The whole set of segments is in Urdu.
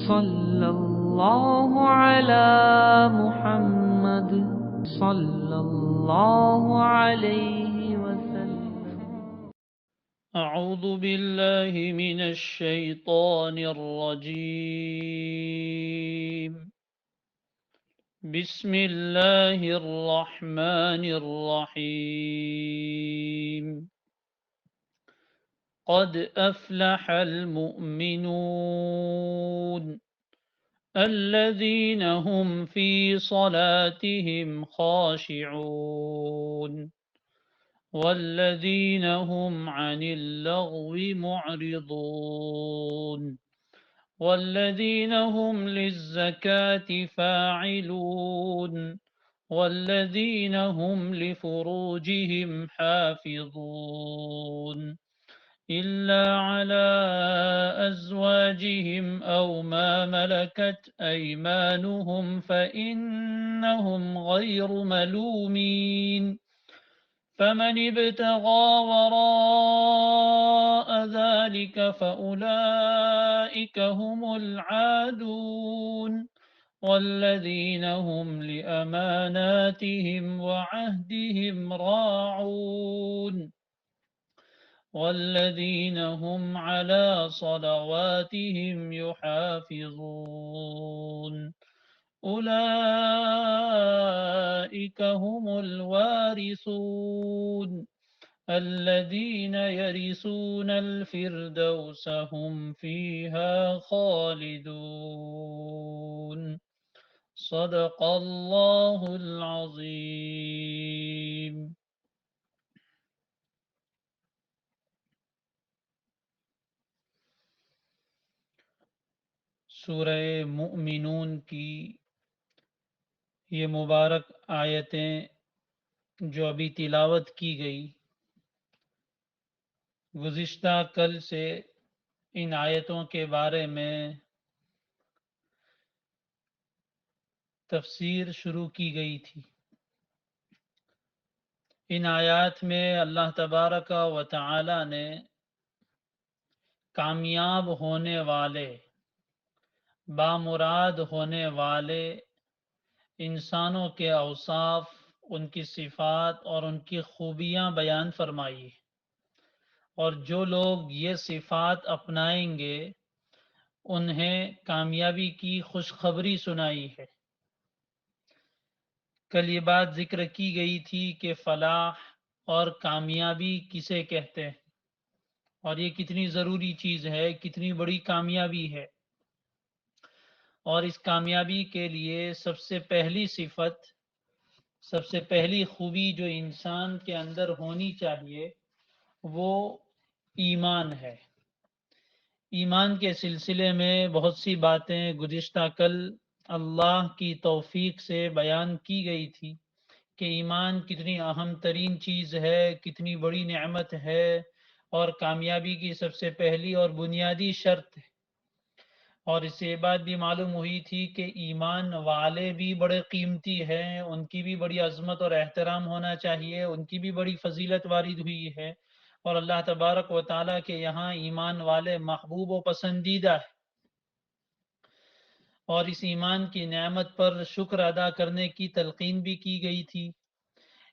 صلى الله على محمد صلى الله عليه وسلم. أعوذ بالله من الشيطان الرجيم. بسم الله الرحمن الرحيم. قد أفلح المؤمنون الذين هم في صلاتهم خاشعون والذين هم عن اللغو معرضون والذين هم للزكاة فاعلون والذين هم لفروجهم حافظون إلا على أزواجهم أو ما ملكت أيمانهم فإنهم غير ملومين فمن ابتغى وراء ذلك فأولئك هم العادون والذين هم لأماناتهم وعهدهم راعون والذين هم على صلواتهم يحافظون أولئك هم الوارثون الذين يرثون الفردوس هم فيها خالدون صدق الله العظيم. سورہ مؤمنون کی یہ مبارک آیتیں جو ابھی تلاوت کی گئی، گزشتہ کل سے ان آیتوں کے بارے میں تفسیر شروع کی گئی تھی۔ ان آیات میں اللہ تبارک و تعالی نے کامیاب ہونے والے، بامراد ہونے والے انسانوں کے اوصاف، ان کی صفات اور ان کی خوبیاں بیان فرمائی، اور جو لوگ یہ صفات اپنائیں گے انہیں کامیابی کی خوشخبری سنائی ہے۔ کل یہ بات ذکر کی گئی تھی کہ فلاح اور کامیابی کسے کہتے ہیں، اور یہ کتنی ضروری چیز ہے، کتنی بڑی کامیابی ہے، اور اس کامیابی کے لیے سب سے پہلی صفت، سب سے پہلی خوبی جو انسان کے اندر ہونی چاہیے وہ ایمان ہے۔ ایمان کے سلسلے میں بہت سی باتیں گزشتہ کل اللہ کی توفیق سے بیان کی گئی تھی کہ ایمان کتنی اہم ترین چیز ہے، کتنی بڑی نعمت ہے، اور کامیابی کی سب سے پہلی اور بنیادی شرط ہے۔ اور اس سے یہ بات بھی معلوم ہوئی تھی کہ ایمان والے بھی بڑے قیمتی ہیں، ان کی بھی بڑی عظمت اور احترام ہونا چاہیے، ان کی بھی بڑی فضیلت وارد ہوئی ہے، اور اللہ تبارک و تعالیٰ کے یہاں ایمان والے محبوب و پسندیدہ ہے۔ اور اس ایمان کی نعمت پر شکر ادا کرنے کی تلقین بھی کی گئی تھی۔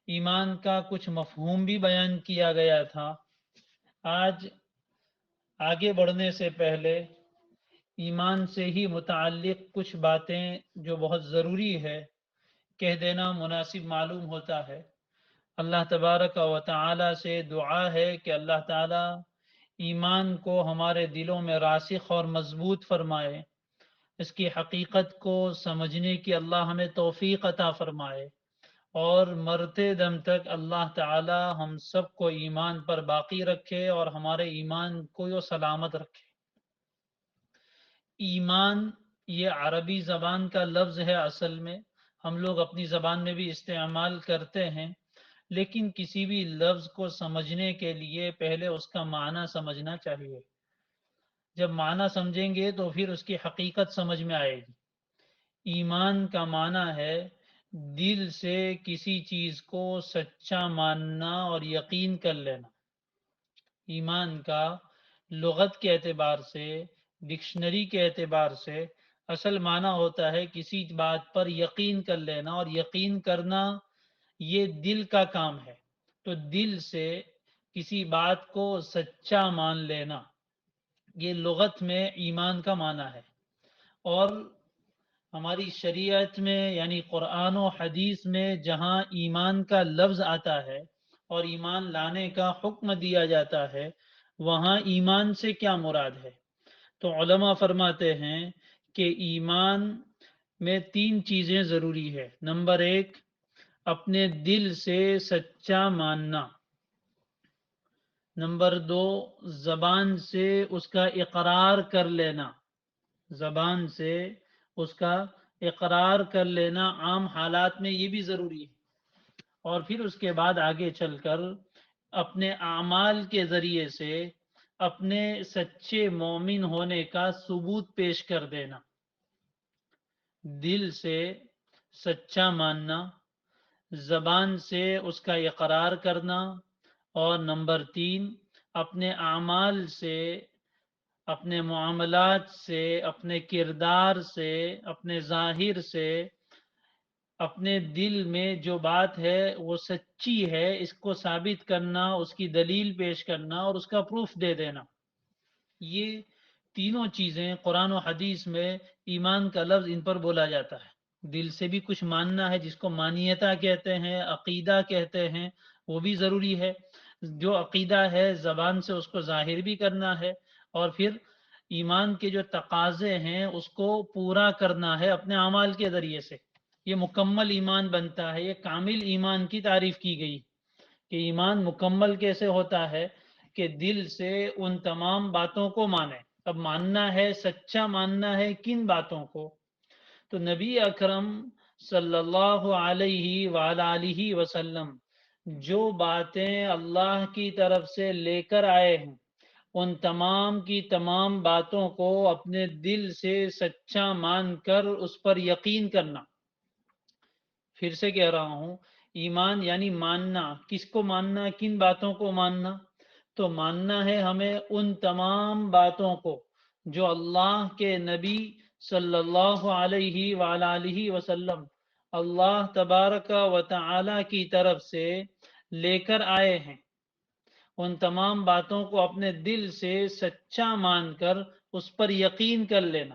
ایمان کا کچھ مفہوم بھی بیان کیا گیا تھا۔ آج آگے بڑھنے سے پہلے ایمان سے ہی متعلق کچھ باتیں جو بہت ضروری ہے کہہ دینا مناسب معلوم ہوتا ہے۔ اللہ تبارک و تعالی سے دعا ہے کہ اللہ تعالی ایمان کو ہمارے دلوں میں راسخ اور مضبوط فرمائے، اس کی حقیقت کو سمجھنے کی اللہ ہمیں توفیق عطا فرمائے، اور مرتے دم تک اللہ تعالی ہم سب کو ایمان پر باقی رکھے اور ہمارے ایمان کو سلامت رکھے۔ ایمان یہ عربی زبان کا لفظ ہے، اصل میں ہم لوگ اپنی زبان میں بھی استعمال کرتے ہیں، لیکن کسی بھی لفظ کو سمجھنے کے لیے پہلے اس کا معنی سمجھنا چاہیے۔ جب معنی سمجھیں گے تو پھر اس کی حقیقت سمجھ میں آئے گی۔ ایمان کا معنی ہے دل سے کسی چیز کو سچا ماننا اور یقین کر لینا۔ ایمان کا لغت کے اعتبار سے، ڈکشنری کے اعتبار سے اصل معنی ہوتا ہے کسی بات پر یقین کر لینا، اور یقین کرنا یہ دل کا کام ہے. تو دل سے کسی بات کو سچا مان لینا، یہ لغت میں ایمان کا معنی ہے. اور ہماری شریعت میں یعنی قرآن و حدیث میں جہاں ایمان کا لفظ آتا ہے اور ایمان لانے کا حکم دیا جاتا ہے، وہاں ایمان سے کیا مراد ہے؟ تو علماء فرماتے ہیں کہ ایمان میں 3 چیزیں ضروری ہے. نمبر 1، اپنے دل سے سچا ماننا. نمبر 2، زبان سے اس کا اقرار کر لینا. زبان سے اس کا اقرار کر لینا عام حالات میں یہ بھی ضروری ہے. اور پھر اس کے بعد آگے چل کر اپنے اعمال کے ذریعے سے اپنے سچے مومن ہونے کا ثبوت پیش کر دینا. دل سے سچا ماننا، زبان سے اس کا اقرار کرنا، اور نمبر 3، اپنے اعمال سے، اپنے معاملات سے، اپنے کردار سے، اپنے ظاہر سے، اپنے دل میں جو بات ہے وہ سچی ہے اس کو ثابت کرنا، اس کی دلیل پیش کرنا اور اس کا پروف دے دینا. یہ تینوں چیزیں قرآن و حدیث میں ایمان کا لفظ ان پر بولا جاتا ہے. دل سے بھی کچھ ماننا ہے جس کو مانیتا کہتے ہیں، عقیدہ کہتے ہیں، وہ بھی ضروری ہے. جو عقیدہ ہے زبان سے اس کو ظاہر بھی کرنا ہے، اور پھر ایمان کے جو تقاضے ہیں اس کو پورا کرنا ہے اپنے اعمال کے ذریعے سے. یہ مکمل ایمان بنتا ہے. یہ کامل ایمان کی تعریف کی گئی کہ ایمان مکمل کیسے ہوتا ہے کہ دل سے ان تمام باتوں کو مانے. اب ماننا ہے، سچا ماننا ہے کن باتوں کو؟ تو نبی اکرم صلی اللہ علیہ وآلہ وسلم جو باتیں اللہ کی طرف سے لے کر آئے ہیں ان تمام کی تمام باتوں کو اپنے دل سے سچا مان کر اس پر یقین کرنا. پھر سے کہہ رہا ہوں، ایمان یعنی ماننا. کس کو ماننا؟ کن باتوں کو ماننا؟ تو ماننا ہے ہمیں ان تمام باتوں کو جو اللہ کے نبی صلی اللہ علیہ وآلہ وسلم اللہ تبارک و تعالی کی طرف سے لے کر آئے ہیں. ان تمام باتوں کو اپنے دل سے سچا مان کر اس پر یقین کر لینا.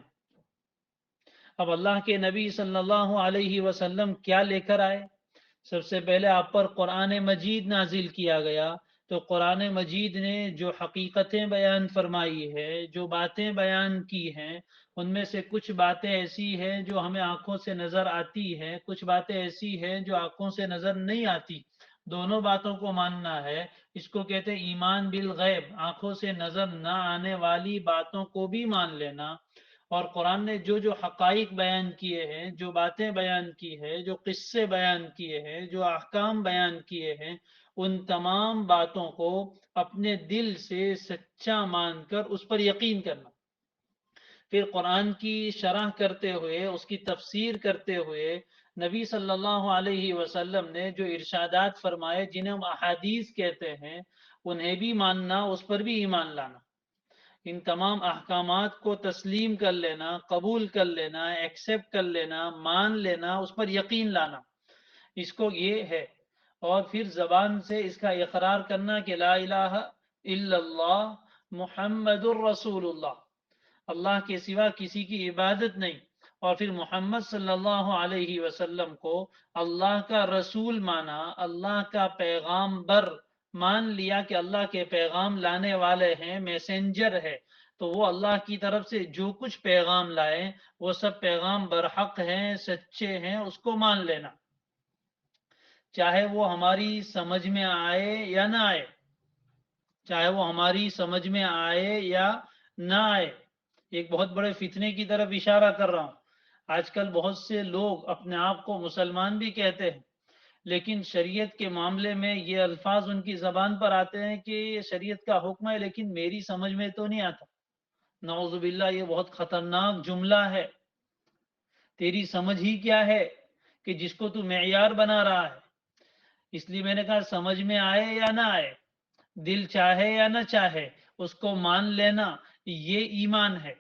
اب اللہ کے نبی صلی اللہ علیہ وسلم کیا لے کر آئے؟ سب سے پہلے آپ پر قرآن مجید نازل کیا گیا. تو قرآن مجید نے جو حقیقتیں بیان فرمائی ہے، جو باتیں بیان کی ہیں، ان میں سے کچھ باتیں ایسی ہیں جو ہمیں آنکھوں سے نظر آتی ہیں، کچھ باتیں ایسی ہیں جو آنکھوں سے نظر نہیں آتی. دونوں باتوں کو ماننا ہے. اس کو کہتے ہیں ایمان بالغیب، آنکھوں سے نظر نہ آنے والی باتوں کو بھی مان لینا. اور قرآن نے جو جو حقائق بیان کیے ہیں، جو باتیں بیان کی ہے، جو قصے بیان کیے ہیں، جو احکام بیان کیے ہیں، ان تمام باتوں کو اپنے دل سے سچا مان کر اس پر یقین کرنا. پھر قرآن کی شرح کرتے ہوئے، اس کی تفسیر کرتے ہوئے نبی صلی اللہ علیہ وسلم نے جو ارشادات فرمائے جنہیں ہم احادیث کہتے ہیں، انہیں بھی ماننا، اس پر بھی ایمان لانا. ان تمام احکامات کو تسلیم کر لینا، قبول کر لینا، ایکسیپٹ کر لینا، مان لینا، اس پر یقین لانا، اس کو یہ ہے. اور پھر زبان سے اس کا اقرار کرنا کہ لا الہ الا اللہ محمد الرسول اللہ، اللہ کے سوا کسی کی عبادت نہیں. اور پھر محمد صلی اللہ علیہ وسلم کو اللہ کا رسول مانا، اللہ کا پیغام بر مان لیا کہ اللہ کے پیغام لانے والے ہیں، میسنجر ہے. تو وہ اللہ کی طرف سے جو کچھ پیغام لائے وہ سب پیغام برحق ہیں، سچے ہیں، اس کو مان لینا، چاہے وہ ہماری سمجھ میں آئے یا نہ آئے. چاہے وہ ہماری سمجھ میں آئے یا نہ آئے. ایک بہت بڑے فتنے کی طرف اشارہ کر رہا ہوں. آج کل بہت سے لوگ اپنے آپ کو مسلمان بھی کہتے ہیں، لیکن شریعت کے معاملے میں یہ الفاظ ان کی زبان پر آتے ہیں کہ یہ شریعت کا حکم ہے لیکن میری سمجھ میں تو نہیں آتا. نعوذ باللہ، یہ بہت خطرناک جملہ ہے. تیری سمجھ ہی کیا ہے کہ جس کو تو معیار بنا رہا ہے؟ اس لیے میں نے کہا سمجھ میں آئے یا نہ آئے، دل چاہے یا نہ چاہے، اس کو مان لینا، یہ ایمان ہے.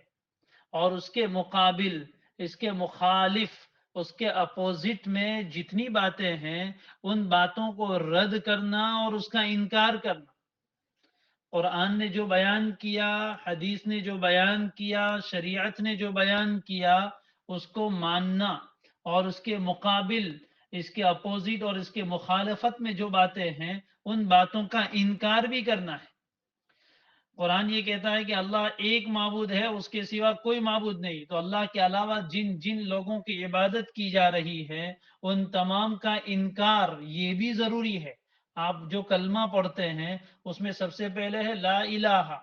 اور اس کے مقابل اس کے مخالف، اس کے اپوزٹ میں جتنی باتیں ہیں ان باتوں کو رد کرنا اور اس کا انکار کرنا. قرآن نے جو بیان کیا، حدیث نے جو بیان کیا، شریعت نے جو بیان کیا، اس کو ماننا، اور اس کے مقابل، اس کے اپوزٹ اور اس کے مخالفت میں جو باتیں ہیں ان باتوں کا انکار بھی کرنا ہے. قرآن یہ کہتا ہے کہ اللہ ایک معبود ہے، اس کے سوا کوئی معبود نہیں، تو اللہ کے علاوہ جن جن لوگوں کی عبادت کی جا رہی ہے ان تمام کا انکار یہ بھی ضروری ہے. آپ جو کلمہ پڑھتے ہیں اس میں سب سے پہلے ہے لا الہ،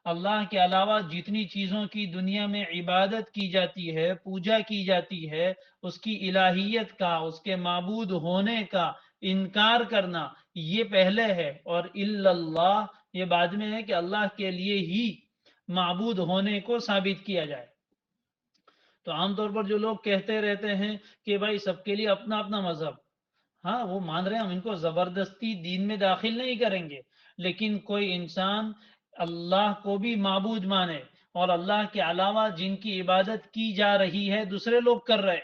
اللہ کے علاوہ جتنی چیزوں کی دنیا میں عبادت کی جاتی ہے، پوجا کی جاتی ہے، اس کی الہیت کا، اس کے معبود ہونے کا انکار کرنا یہ پہلے ہے، اور الا اللہ یہ بعد میں ہے کہ اللہ کے لیے ہی معبود ہونے کو ثابت کیا جائے. تو عام طور پر جو لوگ کہتے رہتے ہیں کہ بھائی سب کے لیے اپنا اپنا مذہب، ہاں وہ مان رہے ہیں، ہم ان کو زبردستی دین میں داخل نہیں کریں گے، لیکن کوئی انسان اللہ کو بھی معبود مانے اور اللہ کے علاوہ جن کی عبادت کی جا رہی ہے دوسرے لوگ کر رہے،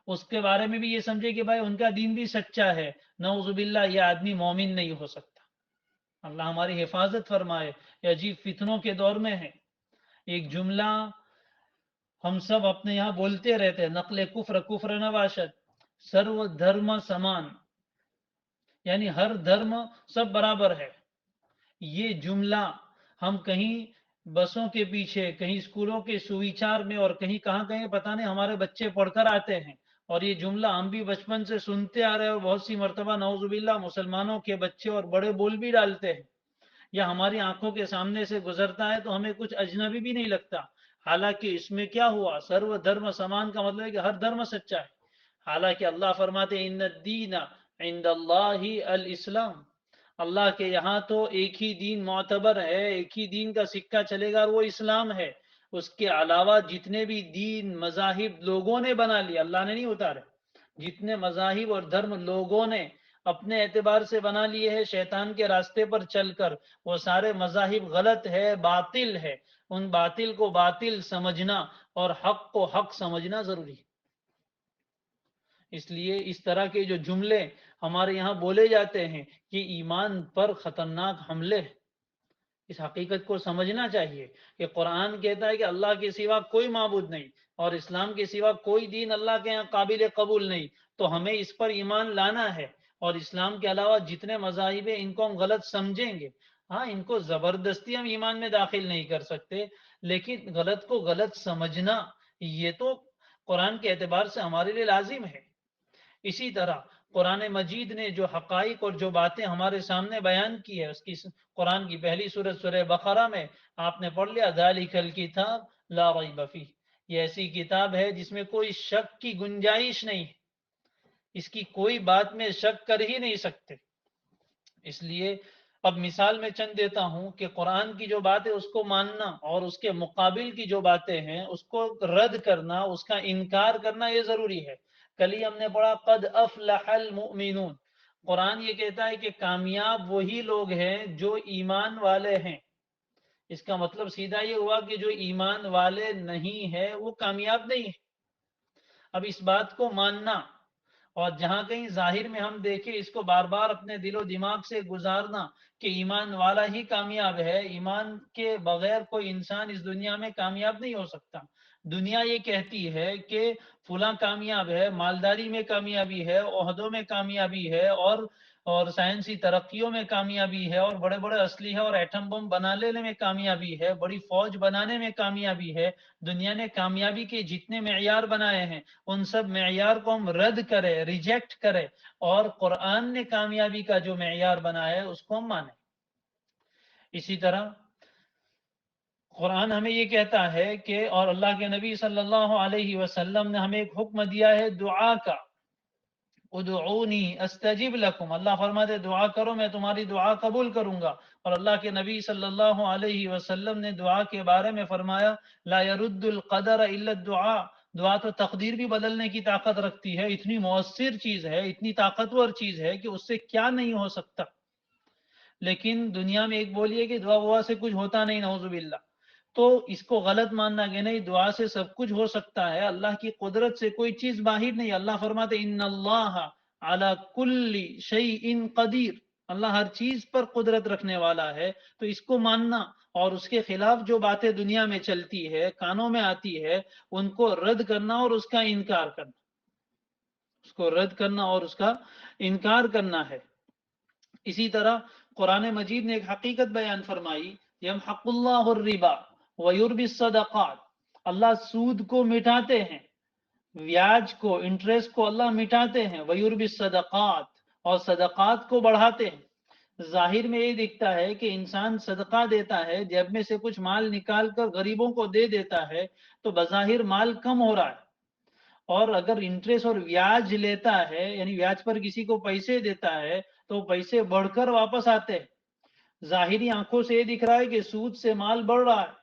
اس کے بارے میں بھی یہ سمجھے کہ بھائی ان کا دین بھی سچا ہے، نعوذ باللہ یہ آدمی مومن نہیں ہو سکتا. اللہ ہماری حفاظت فرمائے، یہ عجیب فتنوں کے دور میں ہے. ایک جملہ ہم سب اپنے یہاں بولتے رہتے ہیں، نقل کفر کفر نباشد، سرو دھرم سمان، یعنی ہر دھرم سب برابر ہے. یہ جملہ ہم کہیں بسوں کے پیچھے، کہیں اسکولوں کے سویچار میں اور کہیں کہاں کہیں پتہ نہیں ہمارے بچے پڑھ کر آتے ہیں، اور یہ جملہ ہم بھی بچپن سے سنتے آ رہے ہیں، اور بہت سی مرتبہ نعوذ باللہ مسلمانوں کے بچے اور بڑے بول بھی ڈالتے ہیں، یا ہماری آنکھوں کے سامنے سے گزرتا ہے تو ہمیں کچھ اجنبی بھی نہیں لگتا. حالانکہ اس میں کیا ہوا، سرو دھرم سمان کا مطلب ہے کہ ہر دھرم سچا ہے. حالانکہ اللہ فرماتے ہیں ان الدین عند اللہ الاسلام، اللہ کے یہاں تو ایک ہی دین معتبر ہے، ایک ہی دین کا سکہ چلے گا اور وہ اسلام ہے. اس کے علاوہ جتنے بھی دین مذاہب لوگوں نے بنا لیے، اللہ نے نہیں اتارے، جتنے مذاہب اور دھرم لوگوں نے اپنے اعتبار سے بنا لیے ہیں شیطان کے راستے پر چل کر، وہ سارے مذاہب غلط ہے، باطل ہے. ان باطل کو باطل سمجھنا اور حق کو حق سمجھنا ضروری ہے. اس لیے اس طرح کے جو جملے ہمارے یہاں بولے جاتے ہیں یہ ایمان پر خطرناک حملے ہیں. اس حقیقت کو سمجھنا چاہیے کہ قرآن کہتا ہے کہ اللہ کے سوا کوئی معبود نہیں، اور اسلام کے سوا کوئی دین اللہ کے یہاں قابل قبول نہیں، تو ہمیں اس پر ایمان لانا ہے. اور اسلام کے علاوہ جتنے مذاہب ہیں ان کو ہم غلط سمجھیں گے، ہاں ان کو زبردستی ہم ایمان میں داخل نہیں کر سکتے، لیکن غلط کو غلط سمجھنا یہ تو قرآن کے اعتبار سے ہمارے لیے لازم ہے. اسی طرح قرآن مجید نے جو حقائق اور جو باتیں ہمارے سامنے بیان کی ہے، اس کی قرآن کی پہلی سورت سورہ بقرہ میں آپ نے پڑھ لیا ذالک الکتاب لا ریب فیہ، یہ ایسی کتاب ہے جس میں کوئی شک کی گنجائش نہیں ہے، اس کی کوئی بات میں شک کر ہی نہیں سکتے. اس لیے اب مثال میں چند دیتا ہوں کہ قرآن کی جو بات ہے اس کو ماننا اور اس کے مقابل کی جو باتیں ہیں اس کو رد کرنا، اس کا انکار کرنا یہ ضروری ہے. کل ہی ہم نے پڑھا قد افلح المؤمنون، قرآن یہ کہتا ہے کہ کامیاب وہی لوگ ہیں جو ایمان والے ہیں. اس کا مطلب سیدھا یہ ہوا کہ جو ایمان والے نہیں ہیں وہ کامیاب نہیں ہے. اب اس بات کو ماننا، اور جہاں کہیں ظاہر میں ہم دیکھیں اس کو بار بار اپنے دل و دماغ سے گزارنا کہ ایمان والا ہی کامیاب ہے، ایمان کے بغیر کوئی انسان اس دنیا میں کامیاب نہیں ہو سکتا. دنیا یہ کہتی ہے کہ فلاں کامیاب ہے، مالداری میں کامیابی ہے، عہدوں میں کامیابی ہے، اور سائنسی ترقیوں میں کامیابی ہے، اور بڑے بڑے اسلحے اور ایٹم بم بنا لینے میں کامیابی ہے، بڑی فوج بنانے میں کامیابی ہے. دنیا نے کامیابی کے جتنے معیار بنائے ہیں ان سب معیار کو ہم رد کرے، ریجیکٹ کرے، اور قرآن نے کامیابی کا جو معیار بنایا ہے اس کو ہم مانیں. اسی طرح قرآن ہمیں یہ کہتا ہے کہ، اور اللہ کے نبی صلی اللہ علیہ وسلم نے ہمیں ایک حکم دیا ہے دعا کا، ادعونی استجب لکم، اللہ فرماتے دعا کرو میں تمہاری دعا قبول کروں گا. اور اللہ کے نبی صلی اللہ علیہ وسلم نے دعا کے بارے میں فرمایا لا يرد القدر الا الدعاء، دعا تو تقدیر بھی بدلنے کی طاقت رکھتی ہے، اتنی مؤثر چیز ہے، اتنی طاقتور چیز ہے کہ اس سے کیا نہیں ہو سکتا. لیکن دنیا میں ایک بولیے کہ دعا وعا سے کچھ ہوتا نہیں، نعوذ باللہ. تو اس کو غلط ماننا کہ نہیں دعا سے سب کچھ ہو سکتا ہے، اللہ کی قدرت سے کوئی چیز باہر نہیں. اللہ فرماتے ان اللہ علی کل شیء قدیر، اللہ ہر چیز پر قدرت رکھنے والا ہے. تو اس کو ماننا اور اس کے خلاف جو باتیں دنیا میں چلتی ہے، کانوں میں آتی ہے، ان کو رد کرنا اور اس کا انکار کرنا، اس کو رد کرنا اور اس کا انکار کرنا ہے. اسی طرح قرآن مجید نے ایک حقیقت بیان فرمائی، یمحق اللہ الربا ویربی الصدقات، اللہ سود کو مٹاتے ہیں، بیاج کو، انٹرسٹ کو اللہ مٹاتے ہیں، ویربی الصدقات، اور صدقات کو بڑھاتے ہیں. ظاہر میں یہ دکھتا ہے کہ انسان صدقہ دیتا ہے، جیب میں سے کچھ مال نکال کر غریبوں کو دے دیتا ہے، تو بظاہر مال کم ہو رہا ہے. اور اگر انٹرسٹ اور بیاج لیتا ہے، یعنی بیاج پر کسی کو پیسے دیتا ہے، تو پیسے بڑھ کر واپس آتے ہیں. ظاہری آنکھوں سے یہ دکھ رہا ہے کہ سود سے مال بڑھ رہا ہے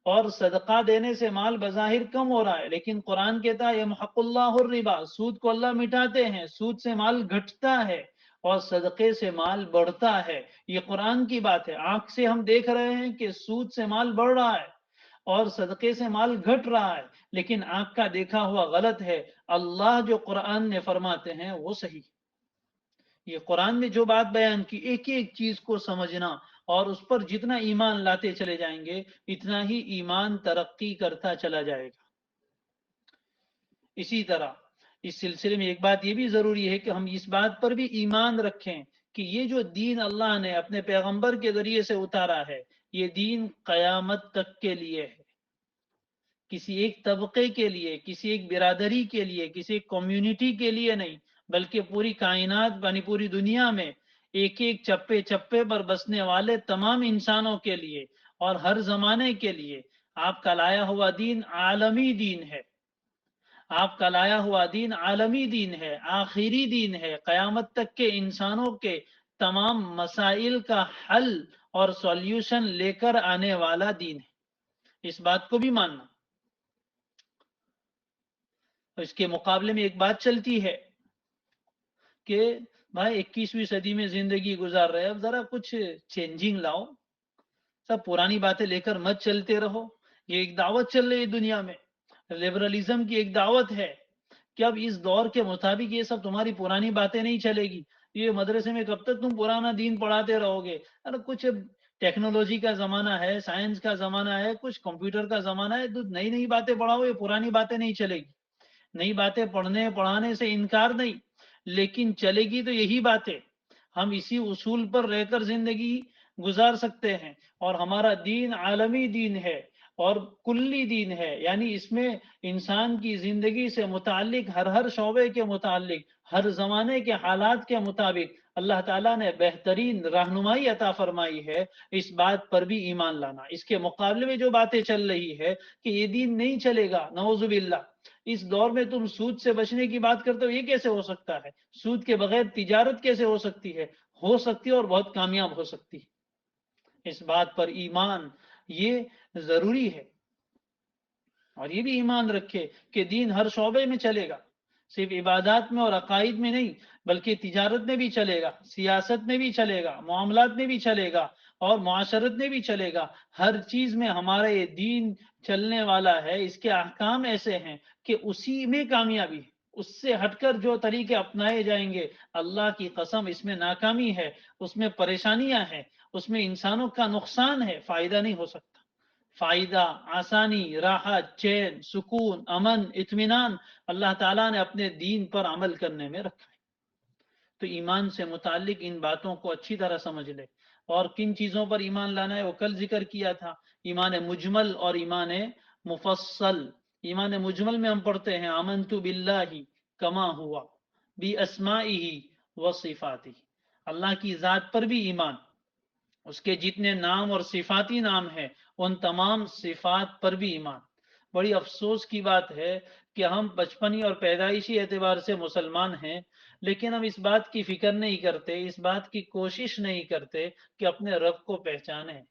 اور صدقہ دینے سے مال بظاہر کم ہو رہا ہے، لیکن قرآن کہتا ہے یمحق اللہ الربا، سود کو اللہ مٹاتے ہیں، سود سے مال گھٹتا ہے اور صدقے سے مال بڑھتا ہے. یہ قرآن کی بات ہے. آنکھ سے ہم دیکھ رہے ہیں کہ سود سے مال بڑھ رہا ہے اور صدقے سے مال گھٹ رہا ہے، لیکن آنکھ کا دیکھا ہوا غلط ہے. اللہ جو قرآن نے فرماتے ہیں وہ صحیح. یہ قرآن نے جو بات بیان کی، ایک ایک چیز کو سمجھنا اور اس پر جتنا ایمان لاتے چلے جائیں گے اتنا ہی ایمان ترقی کرتا چلا جائے گا. اسی طرح اس سلسلے میں ایک بات یہ بھی ضروری ہے کہ ہم اس بات پر بھی ایمان رکھیں کہ یہ جو دین اللہ نے اپنے پیغمبر کے ذریعے سے اتارا ہے، یہ دین قیامت تک کے لیے ہے، کسی ایک طبقے کے لیے، کسی ایک برادری کے لیے، کسی ایک کمیونٹی کے لیے نہیں، بلکہ پوری کائنات یعنی پوری دنیا میں ایک ایک چپے چپے پر بسنے والے تمام انسانوں کے لیے اور ہر زمانے کے لیے آپ کا لایا ہوا دین عالمی دین ہے. آپ کا لایا ہوا دین عالمی دین ہے، آخری دین ہے، قیامت تک کے انسانوں کے تمام مسائل کا حل اور سولیوشن لے کر آنے والا دین ہے. اس بات کو بھی ماننا. اس کے مقابلے میں ایک بات چلتی ہے کہ بھائی 21ویں صدی میں زندگی گزار رہے، اب ذرا کچھ چینجنگ لاؤ، سب پرانی باتیں لے کر مت چلتے رہو. یہ ایک دعوت چل رہی ہے دنیا میں، لبرلزم کی ایک دعوت ہے کہ اب اس دور کے مطابق یہ سب تمہاری پرانی باتیں نہیں چلے گی. یہ مدرسے میں کب تک تم پرانا دین پڑھاتے رہو گے؟ ارے کچھ ٹیکنالوجی کا زمانہ ہے، سائنس کا زمانہ ہے، کچھ کمپیوٹر کا زمانہ ہے، تو نئی نئی باتیں پڑھاؤ، یہ پرانی باتیں نہیں چلے گی. نئی باتیں پڑھنے پڑھانے سے انکار نہیں، لیکن چلے گی تو یہی باتیں. ہم اسی اصول پر رہ کر زندگی گزار سکتے ہیں، اور ہمارا دین عالمی دین ہے اور کلی دین ہے، یعنی اس میں انسان کی زندگی سے متعلق ہر شعبے کے متعلق، ہر زمانے کے حالات کے مطابق اللہ تعالیٰ نے بہترین رہنمائی عطا فرمائی ہے. اس بات پر بھی ایمان لانا. اس کے مقابلے میں جو باتیں چل رہی ہے کہ یہ دین نہیں چلے گا، نعوذ باللہ، اس دور میں تم سود سے بچنے کی بات کرتے ہو، یہ کیسے ہو سکتا ہے؟ سود کے بغیر تجارت کیسے ہو سکتی ہے؟ ہو سکتی ہے اور بہت کامیاب ہو سکتی ہے. اس بات پر ایمان یہ ضروری ہے. اور یہ بھی ایمان رکھے کہ دین ہر شعبے میں چلے گا، صرف عبادات میں اور عقائد میں نہیں، بلکہ تجارت میں بھی چلے گا، سیاست میں بھی چلے گا، معاملات میں بھی چلے گا اور معاشرت میں بھی چلے گا. ہر چیز میں ہمارا یہ دین چلنے والا ہے. اس کے احکام ایسے ہیں کہ اسی میں کامیابی ہے. اس سے ہٹ کر جو طریقے اپنائے جائیں گے، اللہ کی قسم اس میں ناکامی ہے، اس میں پریشانیاں ہیں، اس میں انسانوں کا نقصان ہے، فائدہ نہیں ہو سکتا. فائدہ، آسانی، راحت، چین، سکون، امن، اطمینان اللہ تعالیٰ نے اپنے دین پر عمل کرنے میں رکھا ہے. تو ایمان سے متعلق ان باتوں کو اچھی طرح سمجھ لے. اور کن چیزوں پر ایمان لانا ہے وہ کل ذکر کیا تھا، ایمان مجمل اور ایمان مفصل. ایمان مجمل میں ہم پڑھتے ہیں آمنت باللہ کما ہوا باسمائہ وصفاتہ، اللہ کی ذات پر بھی ایمان، اس کے جتنے نام اور صفاتی نام ہیں ان تمام صفات پر بھی ایمان. بڑی افسوس کی بات ہے کہ ہم بچپنی اور پیدائشی اعتبار سے مسلمان ہیں، لیکن ہم اس بات کی فکر نہیں کرتے، اس بات کی کوشش نہیں کرتے کہ اپنے رب کو پہچانیں.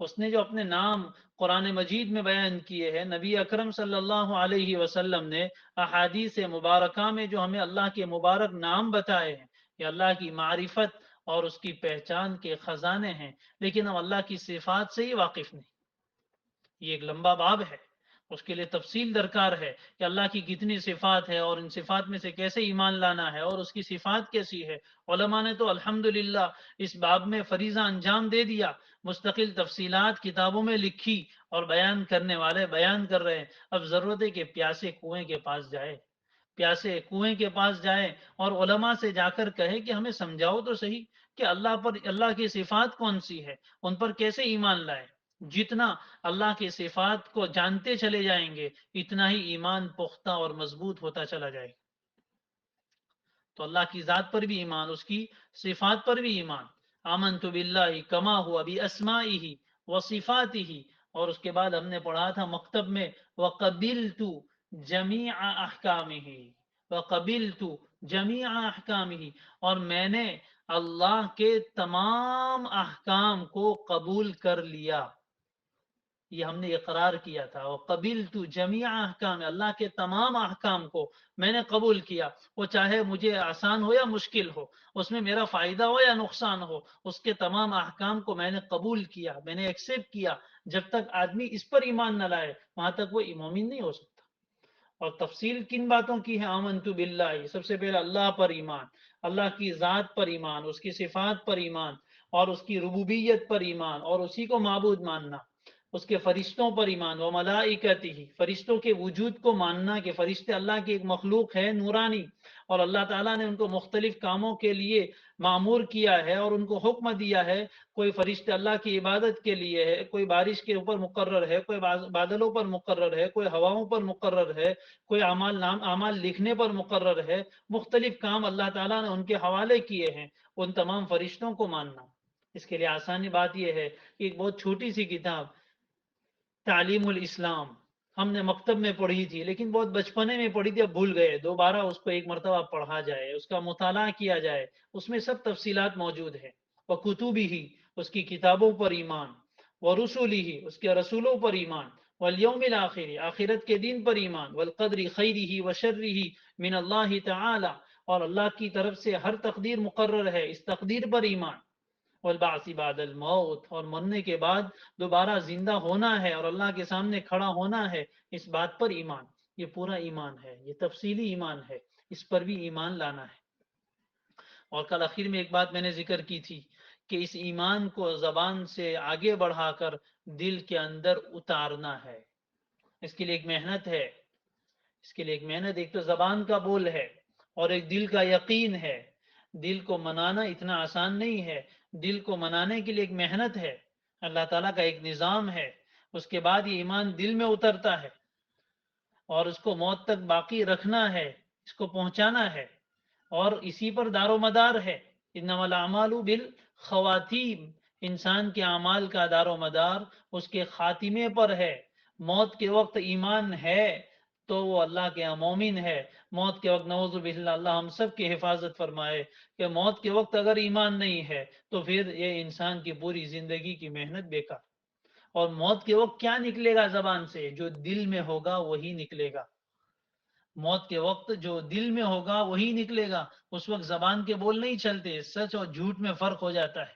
اس نے جو اپنے نام قرآن مجید میں بیان کیے ہیں، نبی اکرم صلی اللہ علیہ وسلم نے احادیث مبارکہ میں جو ہمیں اللہ کے مبارک نام بتائے ہیں، یہ اللہ کی معرفت اور اس کی پہچان کے خزانے ہیں، لیکن ہم اللہ کی صفات سے ہی واقف نہیں. یہ ایک لمبا باب ہے، اس کے لیے تفصیل درکار ہے کہ اللہ کی کتنی صفات ہے اور ان صفات میں سے کیسے ایمان لانا ہے اور اس کی صفات کیسی ہے۔ علماء نے تو الحمدللہ اس باب میں فریضہ انجام دے دیا، مستقل تفصیلات کتابوں میں لکھی اور بیان کرنے والے بیان کر رہے ہیں۔ اب ضرورت ہے کہ پیاسے کنویں کے پاس جائے، پیاسے کنویں کے پاس جائے اور علماء سے جا کر کہے کہ ہمیں سمجھاؤ تو صحیح کہ اللہ کی صفات کون سی ہے، ان پر کیسے ایمان لائے۔ جتنا اللہ کی صفات کو جانتے چلے جائیں گے اتنا ہی ایمان پختہ اور مضبوط ہوتا چلا جائے گا۔ تو اللہ کی ذات پر بھی ایمان، اس کی صفات پر بھی ایمان۔ آمنت باللہ کما ہوا باسمائہ وصفاتہ، اور اس کے بعد ہم نے پڑھا تھا مکتب میں وقبلت جمیع احکامہ، وقبلت جمیع احکامہ، اور میں نے اللہ کے تمام احکام کو قبول کر لیا۔ یہ ہم نے اقرار کیا تھا، وقبلت جمیع احکام، اللہ کے تمام احکام کو میں نے قبول کیا، وہ چاہے مجھے آسان ہو یا مشکل ہو، اس میں میرا فائدہ ہو یا نقصان ہو، اس کے تمام احکام کو میں نے قبول کیا، میں نے ایکسیپٹ کیا۔ جب تک آدمی اس پر ایمان نہ لائے وہاں تک وہ مومن نہیں ہو سکتا۔ اور تفصیل کن باتوں کی ہے؟ آمنت باللہ، سب سے پہلے اللہ پر ایمان، اللہ کی ذات پر ایمان، اس کی صفات پر ایمان، اور اس کی ربوبیت پر ایمان، اور اسی کو معبود ماننا۔ اس کے فرشتوں پر ایمان، و ملائکتہ، فرشتوں کے وجود کو ماننا کہ فرشتے اللہ کی ایک مخلوق ہے نورانی، اور اللہ تعالیٰ نے ان کو مختلف کاموں کے لیے معمور کیا ہے اور ان کو حکم دیا ہے۔ کوئی فرشتے اللہ کی عبادت کے لیے ہے، کوئی بارش کے اوپر مقرر ہے، کوئی بادلوں پر مقرر ہے، کوئی ہواؤں پر مقرر ہے، کوئی اعمال لکھنے پر مقرر ہے۔ مختلف کام اللہ تعالیٰ نے ان کے حوالے کیے ہیں، ان تمام فرشتوں کو ماننا۔ اس کے لیے آسانی بات یہ ہے کہ ایک بہت چھوٹی سی کتاب تعلیم الاسلام ہم نے مکتب میں پڑھی تھی، لیکن بہت بچپنے میں پڑھی تھی، اب بھول گئے، دوبارہ اس کو ایک مرتبہ پڑھا جائے، اس کا مطالعہ کیا جائے، اس میں سب تفصیلات موجود ہیں۔ وکتبہ، اس کی کتابوں پر ایمان، ورسلہ، اس کے رسولوں پر ایمان، والیوم الآخر، آخرت کے دن پر ایمان، والقدر خیرہ وشرہ من اللہ تعالی، اور اللہ کی طرف سے ہر تقدیر مقرر ہے، اس تقدیر پر ایمان، والبعث بعد الموت، اور مرنے کے بعد دوبارہ زندہ ہونا ہے اور اللہ کے سامنے کھڑا ہونا ہے، اس بات پر ایمان۔ یہ پورا ایمان ہے، یہ تفصیلی ایمان ہے، اس پر بھی ایمان لانا ہے۔ اور کل اخیر میں ایک بات میں نے ذکر کی تھی کہ اس ایمان کو زبان سے آگے بڑھا کر دل کے اندر اتارنا ہے۔ اس کے لیے ایک محنت ہے، اس کے لیے ایک محنت، ایک تو زبان کا بول ہے اور ایک دل کا یقین ہے۔ دل کو منانا اتنا آسان نہیں ہے، دل کو منانے کے لیے ایک محنت ہے، اللہ تعالیٰ کا ایک نظام ہے۔ اس کے بعد یہ ایمان دل میں اترتا ہے اور اس کو موت تک باقی رکھنا ہے، اس کو پہنچانا ہے، اور اسی پر دار و مدار ہے۔ انما الاعمال بالخواتیم، انسان کے اعمال کا دار و مدار اس کے خاتمے پر ہے۔ موت کے وقت ایمان ہے تو وہ اللہ کے مومن ہے، موت کے وقت نعوذ باللہ اللہ ہم سب کی حفاظت فرمائے کہ موت کے وقت اگر ایمان نہیں ہے تو پھر یہ انسان کی پوری زندگی کی محنت بیکار۔ اور موت کے وقت کیا نکلے گا زبان سے؟ جو دل میں ہوگا وہی نکلے گا۔ موت کے وقت جو دل میں ہوگا وہی نکلے گا، اس وقت زبان کے بول نہیں چلتے، سچ اور جھوٹ میں فرق ہو جاتا ہے۔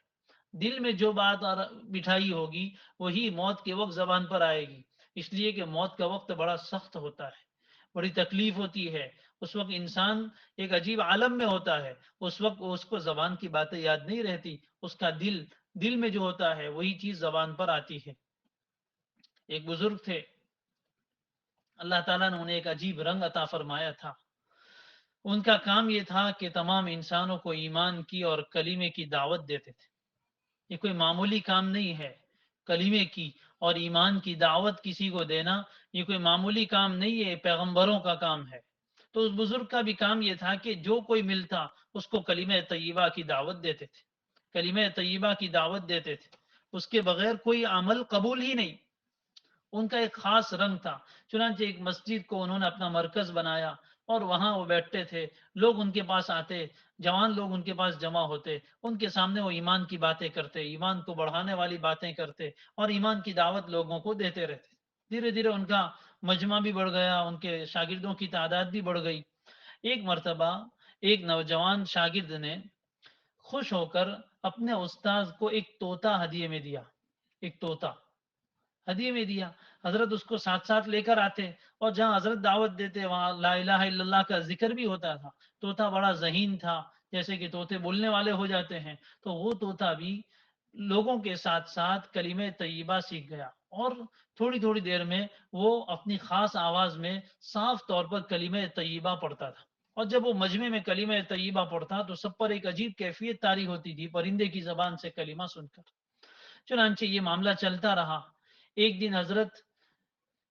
دل میں جو بات بٹھائی ہوگی وہی موت کے وقت زبان پر آئے گی، اس لیے کہ موت کا وقت بڑا سخت ہوتا ہے، بڑی تکلیف ہوتی ہے، اس وقت انسان ایک عجیب عالم میں ہوتا ہے، اس وقت اس کو زبان کی باتیں یاد نہیں رہتی، اس کا دل میں جو ہوتا ہے وہی چیز زبان پر آتی ہے۔ ایک بزرگ تھے، اللہ تعالیٰ نے انہیں ایک عجیب رنگ عطا فرمایا تھا۔ ان کا کام یہ تھا کہ تمام انسانوں کو ایمان کی اور کلمے کی دعوت دیتے تھے۔ یہ کوئی معمولی کام نہیں ہے، کلمے کی اور ایمان کی دعوت کسی کو دینا یہ کوئی معمولی کام نہیں ہے، پیغمبروں کا کام ہے۔ تو اس بزرگ کا بھی کام یہ تھا کہ جو کوئی ملتا اس کو کلمہ طیبہ کی دعوت دیتے تھے، کلمہ طیبہ کی دعوت دیتے تھے، اس کے بغیر کوئی عمل قبول ہی نہیں۔ ان کا ایک خاص رنگ تھا، چنانچہ ایک مسجد کو انہوں نے اپنا مرکز بنایا اور وہاں وہ بیٹھتے تھے، لوگ ان کے پاس آتے، جوان لوگ ان کے پاس جمع ہوتے، ان کے سامنے وہ ایمان کی باتیں کرتے، ایمان کو بڑھانے والی باتیں کرتے اور ایمان کی دعوت لوگوں کو دیتے رہتے۔ دھیرے دھیرے ان کا مجمع بھی بڑھ گیا، ان کے شاگردوں کی تعداد بھی بڑھ گئی۔ ایک مرتبہ ایک نوجوان شاگرد نے خوش ہو کر اپنے استاذ کو ایک طوطا ہدیے میں دیا، ایک طوطا ہدیے میں دیا۔ حضرت اس کو ساتھ ساتھ لے کر آتے اور جہاں حضرت دعوت دیتے وہاں لا الہ الا اللہ کا ذکر بھی ہوتا تھا. طوطا بڑا ذہین تھا، جیسے کہ طوطے بولنے والے ہو جاتے ہیں، تو وہ طوطا بھی لوگوں کے ساتھ ساتھ کلمہ طیبہ سیکھ گیا اور تھوڑی تھوڑی دیر میں وہ اپنی خاص آواز میں صاف طور پر کلمہ طیبہ پڑھتا تھا. اور جب وہ مجمع میں کلمہ طیبہ پڑھتا تو سب پر ایک عجیب کیفیت طاری ہوتی تھی پرندے کی زبان سے کلمہ سن کر. چنانچہ یہ معاملہ چلتا رہا. ایک دن حضرت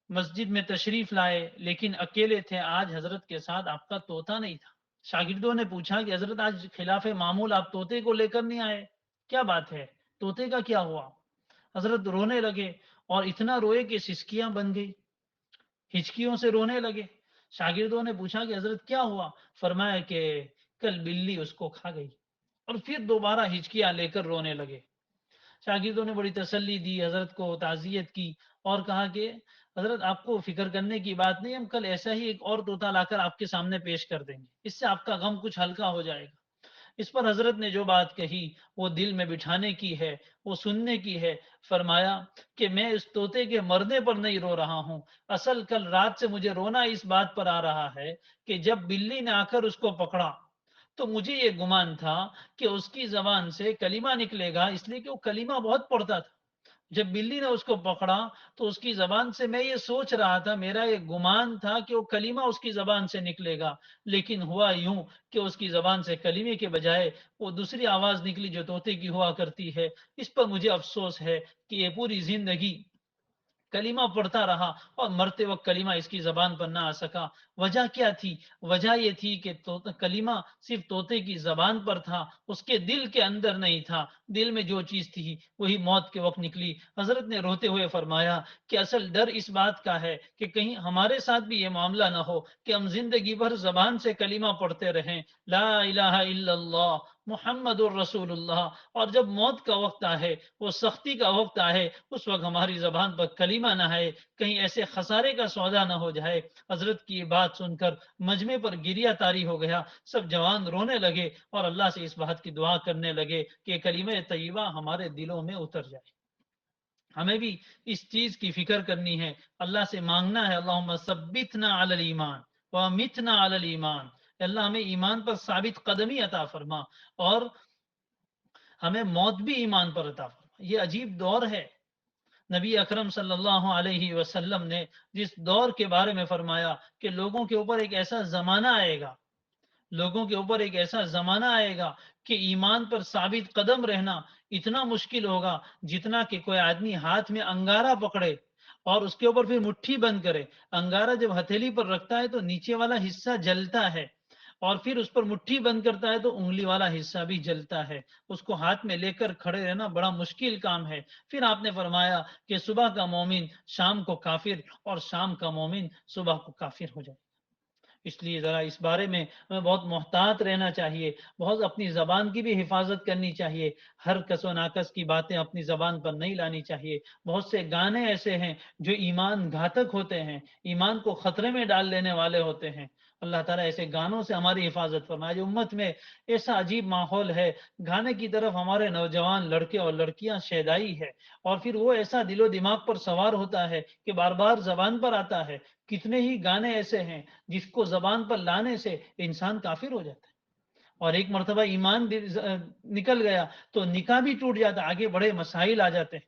مسجد میں تشریف لائے لیکن اکیلے تھے. آج حضرت کے ساتھ آپ کا طوطا نہیں تھا. شاگردوں نے پوچھا کہ حضرت آج خلاف معمول آپ طوطے کو لے کر نہیں آئے، کیا بات ہے، طوطے کا کیا ہوا؟ حضرت رونے لگے اور اتنا روئے کہ سسکیاں بن گئی، ہچکیوں سے رونے لگے. شاگردوں نے پوچھا کہ حضرت کیا ہوا؟ فرمایا کہ کل بلی اس کو کھا گئی، اور پھر دوبارہ ہچکیاں لے کر رونے لگے. شاگردوں نے بڑی تسلی دی، حضرت کو تعزیت کی اور کہا کہ حضرت آپ کو فکر کرنے کی بات نہیں، ہم کل ایسا ہی ایک اور طوطا لا کر آپ کے سامنے پیش کر دیں گے، اس سے آپ کا غم کچھ ہلکا ہو جائے گا. اس پر حضرت نے جو بات کہی وہ دل میں بٹھانے کی ہے، وہ سننے کی ہے. فرمایا کہ میں اس طوطے کے مرنے پر نہیں رو رہا ہوں، اصل کل رات سے مجھے رونا اس بات پر آ رہا ہے کہ جب بلی نے آ کر اس کو پکڑا تو مجھے یہ گمان تھا کہ اس کی زبان سے کلمہ نکلے گا، اس لیے کہ وہ کلمہ بہت پڑھتا تھا. جب بلی نے اس کو پکڑا تو اس کی زبان سے میں یہ سوچ رہا تھا، میرا یہ گمان تھا کہ وہ کلمہ اس کی زبان سے نکلے گا، لیکن ہوا یوں کہ اس کی زبان سے کلمے کے بجائے وہ دوسری آواز نکلی جو طوطے کی ہوا کرتی ہے. اس پر مجھے افسوس ہے کہ یہ پوری زندگی کلمہ پڑھتا رہا اور مرتے وقت کلمہ اس کی زبان پر نہ آ سکا. وجہ کیا تھی؟ وجہ یہ تھی کہ کلمہ صرف طوطے کی زبان پر تھا، اس کے دل کے اندر نہیں تھا. دل میں جو چیز تھی وہی موت کے وقت نکلی. حضرت نے روتے ہوئے فرمایا کہ اصل ڈر اس بات کا ہے کہ کہیں ہمارے ساتھ بھی یہ معاملہ نہ ہو کہ ہم زندگی بھر زبان سے کلمہ پڑھتے رہیں، لا الہ الا اللہ محمد الرسول اللہ، اور جب موت کا وقت آئے، وہ سختی کا وقت آئے، اس وقت ہماری زبان پر کلمہ نہ ہے، کہیں ایسے خسارے کا سودا نہ ہو جائے. حضرت کی یہ بات سن کر مجمع پر گریا طاری ہو گیا. سب جوان رونے لگے اور اللہ سے اس بات کی دعا کرنے لگے کہ کلمہ طیبہ ہمارے دلوں میں اتر جائے. ہمیں بھی اس چیز کی فکر کرنی ہے، اللہ سے مانگنا ہے اللہم ثبتنا علی الایمان وامتنا علی الایمان. اللہ ہمیں ایمان پر ثابت قدمی عطا فرما اور ہمیں موت بھی ایمان پر عطا فرما. یہ عجیب دور ہے. نبی اکرم صلی اللہ علیہ وسلم نے جس دور کے بارے میں فرمایا کہ لوگوں کے اوپر ایک ایسا زمانہ آئے گا، لوگوں کے اوپر ایک ایسا زمانہ آئے گا کہ ایمان پر ثابت قدم رہنا اتنا مشکل ہوگا جتنا کہ کوئی آدمی ہاتھ میں انگارہ پکڑے اور اس کے اوپر پھر مٹھی بند کرے. انگارہ جب ہتھیلی پر رکھتا ہے تو نیچے والا حصہ جلتا ہے، اور پھر اس پر مٹھی بند کرتا ہے تو انگلی والا حصہ بھی جلتا ہے. اس کو ہاتھ میں لے کر کھڑے رہنا بڑا مشکل کام ہے. پھر آپ نے فرمایا کہ صبح کا مومن شام کو کافر اور شام کا مومن صبح کو کافر ہو جائے. اس لیے ذرا اس بارے میں ہمیں بہت محتاط رہنا چاہیے، بہت اپنی زبان کی بھی حفاظت کرنی چاہیے. ہر کس و ناکس کی باتیں اپنی زبان پر نہیں لانی چاہیے. بہت سے گانے ایسے ہیں جو ایمان گھاتک ہوتے ہیں، ایمان کو خطرے میں ڈال لینے والے ہوتے ہیں. اللہ تعالیٰ ایسے گانوں سے ہماری حفاظت فرمائے. جو امت میں ایسا عجیب ماحول ہے، گانے کی طرف ہمارے نوجوان لڑکے اور لڑکیاں شیدائی ہے، اور پھر وہ ایسا دل و دماغ پر سوار ہوتا ہے کہ بار بار زبان پر آتا ہے. کتنے ہی گانے ایسے ہیں جس کو زبان پر لانے سے انسان کافر ہو جاتا ہے، اور ایک مرتبہ ایمان نکل گیا تو نکاح بھی ٹوٹ جاتا ہے، آگے بڑے مسائل آ جاتے ہیں.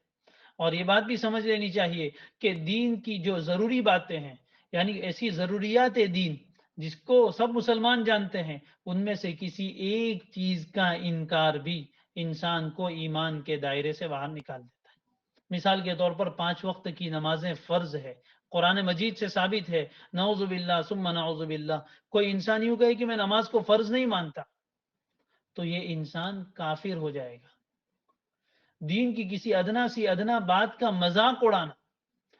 اور یہ بات بھی سمجھ لینی چاہیے کہ دین کی جو ضروری باتیں ہیں، یعنی ایسی ضروریات دین جس کو سب مسلمان جانتے ہیں، ان میں سے کسی ایک چیز کا انکار بھی انسان کو ایمان کے دائرے سے باہر نکال دیتا ہے. مثال کے طور پر 5 وقت کی نمازیں فرض ہے، قرآن مجید سے ثابت ہے. نعوذ باللہ ثم نعوذ باللہ کوئی انسان یوں کہے کہ میں نماز کو فرض نہیں مانتا تو یہ انسان کافر ہو جائے گا. دین کی کسی ادنا سی ادنا بات کا مذاق اڑانا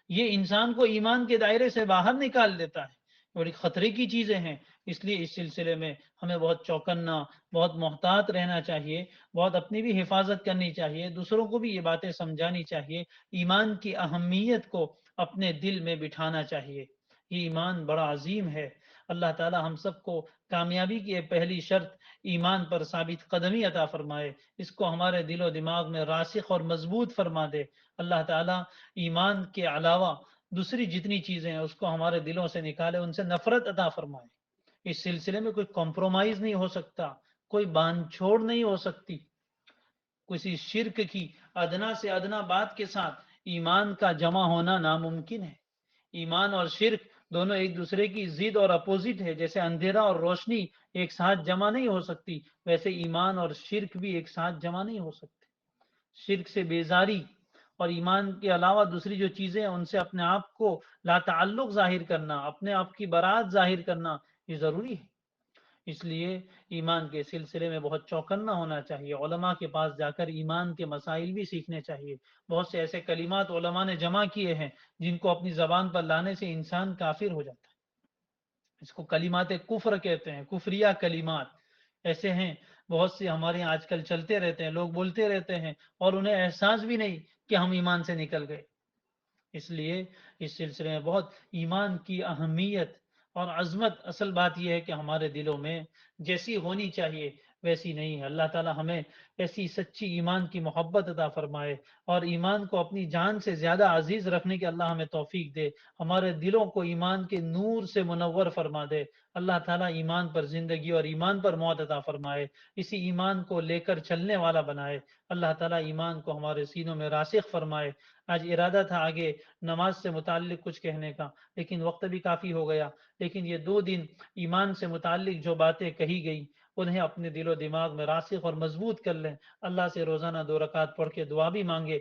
یہ انسان کو ایمان کے دائرے سے باہر نکال دیتا ہے. بڑی خطرے کی چیزیں ہیں. اس لیے اس سلسلے میں ہمیں بہت چوکنا، بہت محتاط رہنا چاہیے، بہت اپنی بھی حفاظت کرنی چاہیے، دوسروں کو بھی یہ باتیں سمجھانی چاہیے. ایمان کی اہمیت کو اپنے دل میں بٹھانا چاہیے. یہ ایمان بڑا عظیم ہے. اللہ تعالی ہم سب کو کامیابی کی پہلی شرط ایمان پر ثابت قدمی عطا فرمائے، اس کو ہمارے دل و دماغ میں راسخ اور مضبوط فرما دے. اللہ تعالی ایمان کے علاوہ دوسری جتنی چیزیں ہیں اس کو ہمارے دلوں سے نکالے، ان سے نفرت عطا فرمائے۔ اس سلسلے میں کوئی کمپرومائز نہیں ہو سکتا، کوئی باندھ چھوڑ نہیں ہو سکتی، کسی شرک کی ادنا سے ادنا بات کے ساتھ ایمان کا جمع ہونا ناممکن ہے۔ ایمان اور شرک دونوں ایک دوسرے کی ضد اور اپوزٹ ہے، جیسے اندھیرا اور روشنی ایک ساتھ جمع نہیں ہو سکتی، ویسے ایمان اور شرک بھی ایک ساتھ جمع نہیں ہو سکتے۔ شرک سے بیزاری اور ایمان کے علاوہ دوسری جو چیزیں ہیں ان سے اپنے آپ کو لا تعلق ظاہر کرنا، اپنے آپ کی برات ظاہر کرنا، یہ ضروری ہے۔ اس لیے ایمان کے سلسلے میں بہت چوکنا ہونا چاہیے، علماء کے پاس جا کر ایمان کے مسائل بھی سیکھنے چاہیے۔ بہت سے ایسے کلمات علماء نے جمع کیے ہیں جن کو اپنی زبان پر لانے سے انسان کافر ہو جاتا ہے۔ اس کو کلمات کفر کہتے ہیں، کفریہ کلمات ایسے ہیں، بہت سے ہمارے یہاں آج کل چلتے رہتے ہیں، لوگ بولتے رہتے ہیں اور انہیں احساس بھی نہیں کہ ہم ایمان سے نکل گئے۔ اس لیے اس سلسلے میں بہت ایمان کی اہمیت اور عظمت، اصل بات یہ ہے کہ ہمارے دلوں میں جیسی ہونی چاہیے ویسی نہیں ہے۔ اللہ تعالی ہمیں ایسی سچی ایمان کی محبت عطا فرمائے اور ایمان کو اپنی جان سے زیادہ عزیز رکھنے کے اللہ ہمیں توفیق دے، ہمارے دلوں کو ایمان کے نور سے منور فرما دے۔ اللہ تعالیٰ ایمان پر زندگی اور ایمان پر موت عطا فرمائے، اسی ایمان کو لے کر چلنے والا بنائے۔ اللہ تعالیٰ ایمان کو ہمارے سینوں میں راسخ فرمائے۔ آج ارادہ تھا آگے نماز سے متعلق کچھ کہنے کا، لیکن وقت بھی کافی ہو گیا۔ لیکن یہ 2 دن ایمان سے متعلق جو باتیں کہی گئی انہیں اپنے دل و دماغ میں راسخ اور مضبوط کر لیں۔ اللہ سے روزانہ 2 رکعت پڑھ کے دعا بھی مانگے،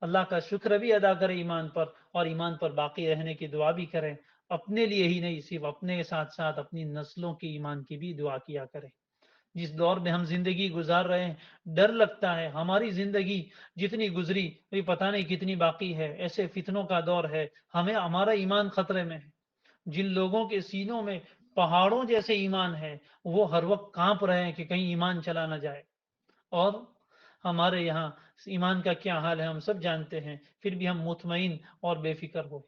اللہ کا شکر بھی ادا کرے ایمان پر، اور ایمان پر باقی رہنے کی دعا بھی کریں۔ اپنے لیے ہی نہیں، صرف اپنے ساتھ ساتھ اپنی نسلوں کی ایمان کی بھی دعا کیا کریں۔ جس دور میں ہم زندگی گزار رہے ہیں، ڈر لگتا ہے ہماری زندگی جتنی گزری ابھی پتہ نہیں کتنی باقی ہے، ایسے فتنوں کا دور ہے، ہمارا ایمان خطرے میں ہے۔ جن لوگوں کے سینوں میں پہاڑوں جیسے ایمان ہے وہ ہر وقت کانپ رہے ہیں کہ کہیں ایمان چلا نہ جائے، اور ہمارے یہاں ایمان کا کیا حال ہے ہم سب جانتے ہیں، پھر بھی ہم مطمئن اور بے فکر ہو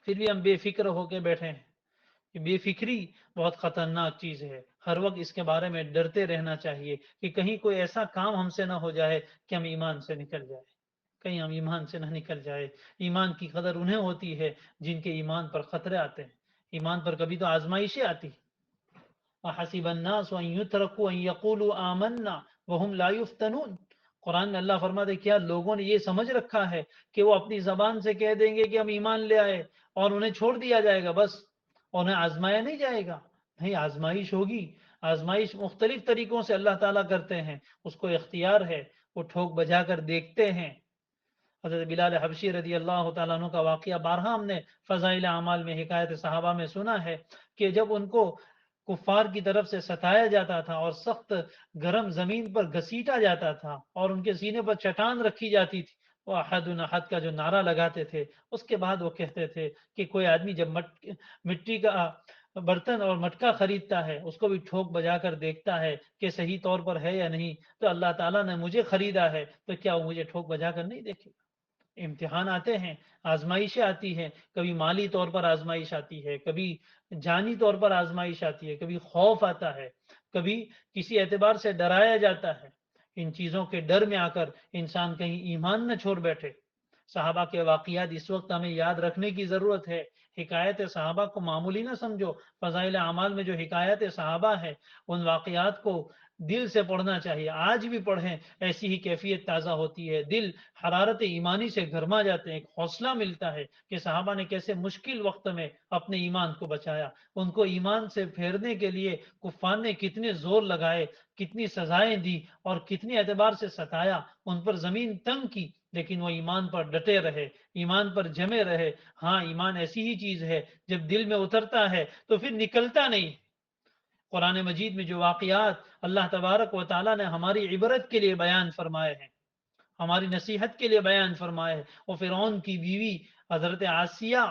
پھر بھی ہم بے فکر ہو کے بیٹھے ہیں۔ یہ بے فکری بہت خطرناک چیز ہے، ہر وقت اس کے بارے میں ڈرتے رہنا چاہیے کہ کہیں کوئی ایسا کام ہم سے نہ ہو جائے کہ ہم ایمان سے نکل جائے، کہیں ہم ایمان سے نہ نکل جائے۔ ایمان کی قدر انہیں ہوتی ہے جن کے ایمان پر خطرے آتے ہیں، ایمان پر کبھی تو آزمائشیں آتی ہیں۔ وَحَسِبَ النَّاسُ أَن يُتْرَكُوا أَن يَقُولُوا آمَنَّا وَهُمْ لَا يُفْتَنُونَ۔ قرآن میں اللہ فرماتے کیا لوگوں نے یہ سمجھ رکھا ہے کہ وہ اپنی زبان سے کہہ دیں گے کہ ہم ایمان لے آئے اور انہیں چھوڑ دیا جائے گا، بس انہیں آزمایا نہیں جائے گا؟ نہیں، آزمائش ہوگی۔ آزمائش مختلف طریقوں سے اللہ تعالیٰ کرتے ہیں، اس کو اختیار ہے، وہ ٹھوک بجا کر دیکھتے ہیں۔ حضرت بلال حبشی رضی اللہ تعالیٰ عنہ کا واقعہ بارہا ہم نے فضائل اعمال میں، حکایت صحابہ میں سنا ہے کہ جب ان کو کفار کی طرف سے ستایا جاتا تھا اور سخت گرم زمین پر گھسیٹا جاتا تھا اور ان کے سینے پر چٹان رکھی جاتی تھی، وہ احد احد کا جو نعرہ لگاتے تھے، اس کے بعد وہ کہتے تھے کہ کوئی آدمی جب مٹی کا برتن اور مٹکا خریدتا ہے اس کو بھی ٹھوک بجا کر دیکھتا ہے کہ صحیح طور پر ہے یا نہیں، تو اللہ تعالیٰ نے مجھے خریدا ہے تو کیا وہ مجھے ٹھوک بجا کر نہیں دیکھے گا؟ امتحان آتے ہیں، آزمائشیں آتی ہیں، کبھی مالی طور پر آزمائش آتی ہے، کبھی جانی طور پر آزمائش آتی ہے، کبھی خوف آتا ہے، کبھی کسی اعتبار سے ڈرایا جاتا ہے۔ ان چیزوں کے ڈر میں آ کر انسان کہیں ایمان نہ چھوڑ بیٹھے۔ صحابہ کے واقعات اس وقت ہمیں یاد رکھنے کی ضرورت ہے۔ حکایت صحابہ کو معمولی نہ سمجھو، فضائل اعمال میں جو حکایت صحابہ ہے ان واقعات کو دل سے پڑھنا چاہیے، آج بھی پڑھیں، ایسی ہی کیفیت تازہ ہوتی ہے، دل حرارت ایمانی سے گرما جاتے ہیں، ایک حوصلہ ملتا ہے کہ صحابہ نے کیسے مشکل وقت میں اپنے ایمان کو بچایا، ان کو ایمان سے پھیرنے کے لیے کفار نے کتنے زور لگائے، کتنی سزائیں دی اور کتنی اعتبار سے ستایا، ان پر زمین تنگ کی، لیکن وہ ایمان پر ڈٹے رہے، ایمان پر جمے رہے۔ ہاں، ایمان ایسی ہی چیز ہے جب دل میں اترتا ہے تو پھر نکلتا نہیں۔ قرآن مجید میں جو واقعات اللہ تبارک و تعالیٰ نے ہماری عبرت کے لیے بیان فرمائے ہیں، ہماری نصیحت کے لیے بیان فرمائے ہیں، وہ فرعون کی بیوی حضرت آسیہ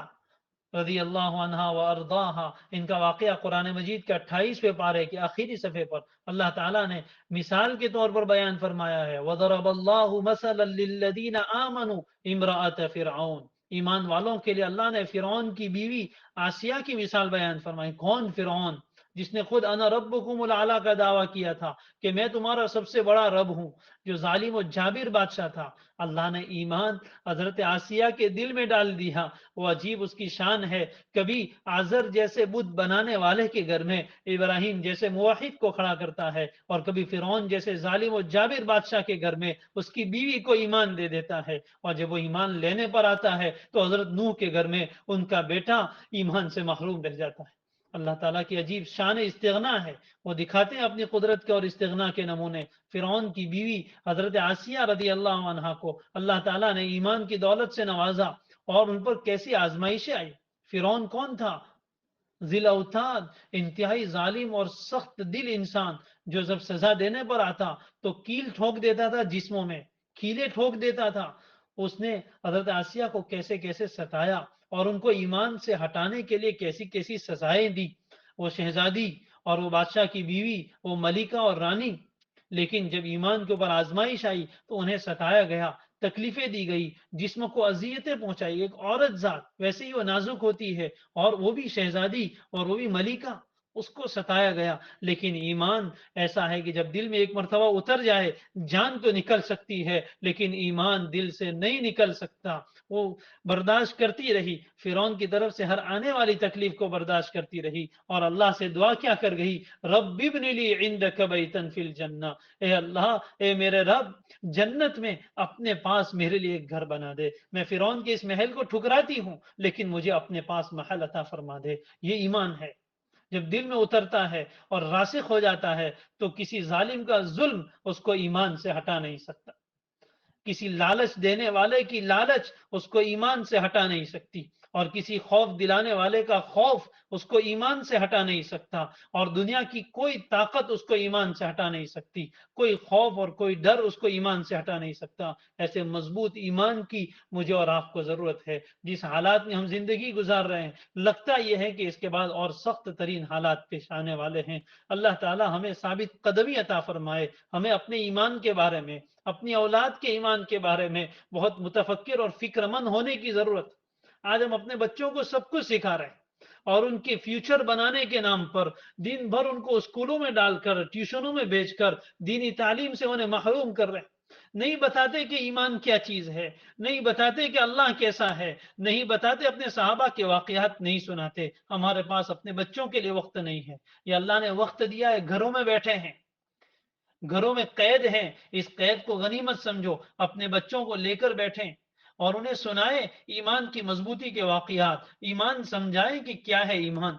رضی اللہ عنہا و ارضاہا، ان کا واقعہ قرآن مجید کے 28ویں پارے کے آخری صفحے پر اللہ تعالیٰ نے مثال کے طور پر بیان فرمایا ہے۔ وَضَرَبَ اللَّهُ مَثَلًا لِلَّذِينَ آمَنُوا امْرَأَتَ فِرْعَوْنَ، ایمان والوں کے لیے اللہ نے فرعون کی بیوی آسیہ کی مثال بیان فرمائی۔ کون فرعون؟ جس نے خود انا ربکم الاعلی کا دعویٰ کیا تھا کہ میں تمہارا سب سے بڑا رب ہوں، جو ظالم و جابر بادشاہ تھا، اللہ نے ایمان حضرت آسیہ کے دل میں ڈال دیا۔ وہ عجیب اس کی شان ہے، کبھی آزر جیسے بت بنانے والے کے گھر میں ابراہیم جیسے موحد کو کھڑا کرتا ہے، اور کبھی فرعون جیسے ظالم و جابر بادشاہ کے گھر میں اس کی بیوی کو ایمان دے دیتا ہے، اور جب وہ ایمان لینے پر آتا ہے تو حضرت نوح کے گھر میں ان کا بیٹا ایمان سے محروم رہ جاتا ہے۔ اللہ تعالیٰ کی عجیب شان استغنا ہے، وہ دکھاتے ہیں اپنی قدرت کے اور استغنا کے نمونے۔ فرعون کی بیوی حضرت آسیہ رضی اللہ عنہا کو اللہ تعالیٰ نے ایمان کی دولت سے نوازا، اور ان پر کیسی آزمائشیں آئی۔ فرعون کون تھا؟ ذی الاوتاد، انتہائی ظالم اور سخت دل انسان، جو جب سزا دینے پر آتا تو کیل ٹھوک دیتا تھا، جسموں میں کیلے ٹھوک دیتا تھا۔ اس نے حضرت آسیہ کو کیسے کیسے ستایا، اور ان کو ایمان سے ہٹانے کے لیے کیسی کیسی سزائیں دی۔ وہ شہزادی اور وہ بادشاہ کی بیوی، وہ ملکہ اور رانی، لیکن جب ایمان کے اوپر آزمائش آئی تو انہیں ستایا گیا، تکلیفیں دی گئی، جسم کو اذیتیں پہنچائی۔ ایک عورت ذات ویسے ہی وہ نازک ہوتی ہے، اور وہ بھی شہزادی اور وہ بھی ملکہ، اس کو ستایا گیا۔ لیکن ایمان ایسا ہے کہ جب دل میں ایک مرتبہ اتر جائے، جان تو نکل سکتی ہے لیکن ایمان دل سے نہیں نکل سکتا۔ وہ برداشت کرتی رہی، فرعون کی طرف سے ہر آنے والی تکلیف کو برداشت کرتی رہی، اور اللہ سے دعا کیا کر گئی؟ رب ابن لی عندک بیتا فی الجنہ، اے اللہ، اے میرے رب، جنت میں اپنے پاس میرے لیے ایک گھر بنا دے۔ میں فرعون کے اس محل کو ٹھکراتی ہوں لیکن مجھے اپنے پاس محل عطا فرما دے۔ یہ ایمان ہے، جب دل میں اترتا ہے اور راسخ ہو جاتا ہے تو کسی ظالم کا ظلم اس کو ایمان سے ہٹا نہیں سکتا، کسی لالچ دینے والے کی لالچ اس کو ایمان سے ہٹا نہیں سکتی، اور کسی خوف دلانے والے کا خوف اس کو ایمان سے ہٹا نہیں سکتا، اور دنیا کی کوئی طاقت اس کو ایمان سے ہٹا نہیں سکتی، کوئی خوف اور کوئی ڈر اس کو ایمان سے ہٹا نہیں سکتا۔ ایسے مضبوط ایمان کی مجھے اور آپ کو ضرورت ہے۔ جس حالات میں ہم زندگی گزار رہے ہیں، لگتا یہ ہے کہ اس کے بعد اور سخت ترین حالات پیش آنے والے ہیں۔ اللہ تعالی ہمیں ثابت قدمی عطا فرمائے، ہمیں اپنے ایمان کے بارے میں، اپنی اولاد کے ایمان کے بارے میں بہت متفکر اور فکر مند ہونے کی ضرورت۔ آج ہم اپنے بچوں کو سب کچھ سکھا رہے ہیں، اور ان کے فیوچر بنانے کے نام پر دن بھر ان کو اسکولوں میں ڈال کر، ٹیوشنوں میں بھیج کر دینی تعلیم سے انہیں محروم کر رہے ہیں۔ نہیں بتاتے کہ ایمان کیا چیز ہے، نہیں بتاتے کہ اللہ کیسا ہے، نہیں بتاتے، اپنے صحابہ کے واقعات نہیں سناتے۔ ہمارے پاس اپنے بچوں کے لیے وقت نہیں ہے۔ یہ اللہ نے وقت دیا ہے، گھروں میں بیٹھے ہیں، گھروں میں قید ہیں، اس قید کو غنیمت سمجھو، اپنے بچوں کو لے کر بیٹھیں اور انہیں سنائیں ایمان کی مضبوطی کے واقعات، ایمان سمجھائیں کہ کیا ہے ایمان،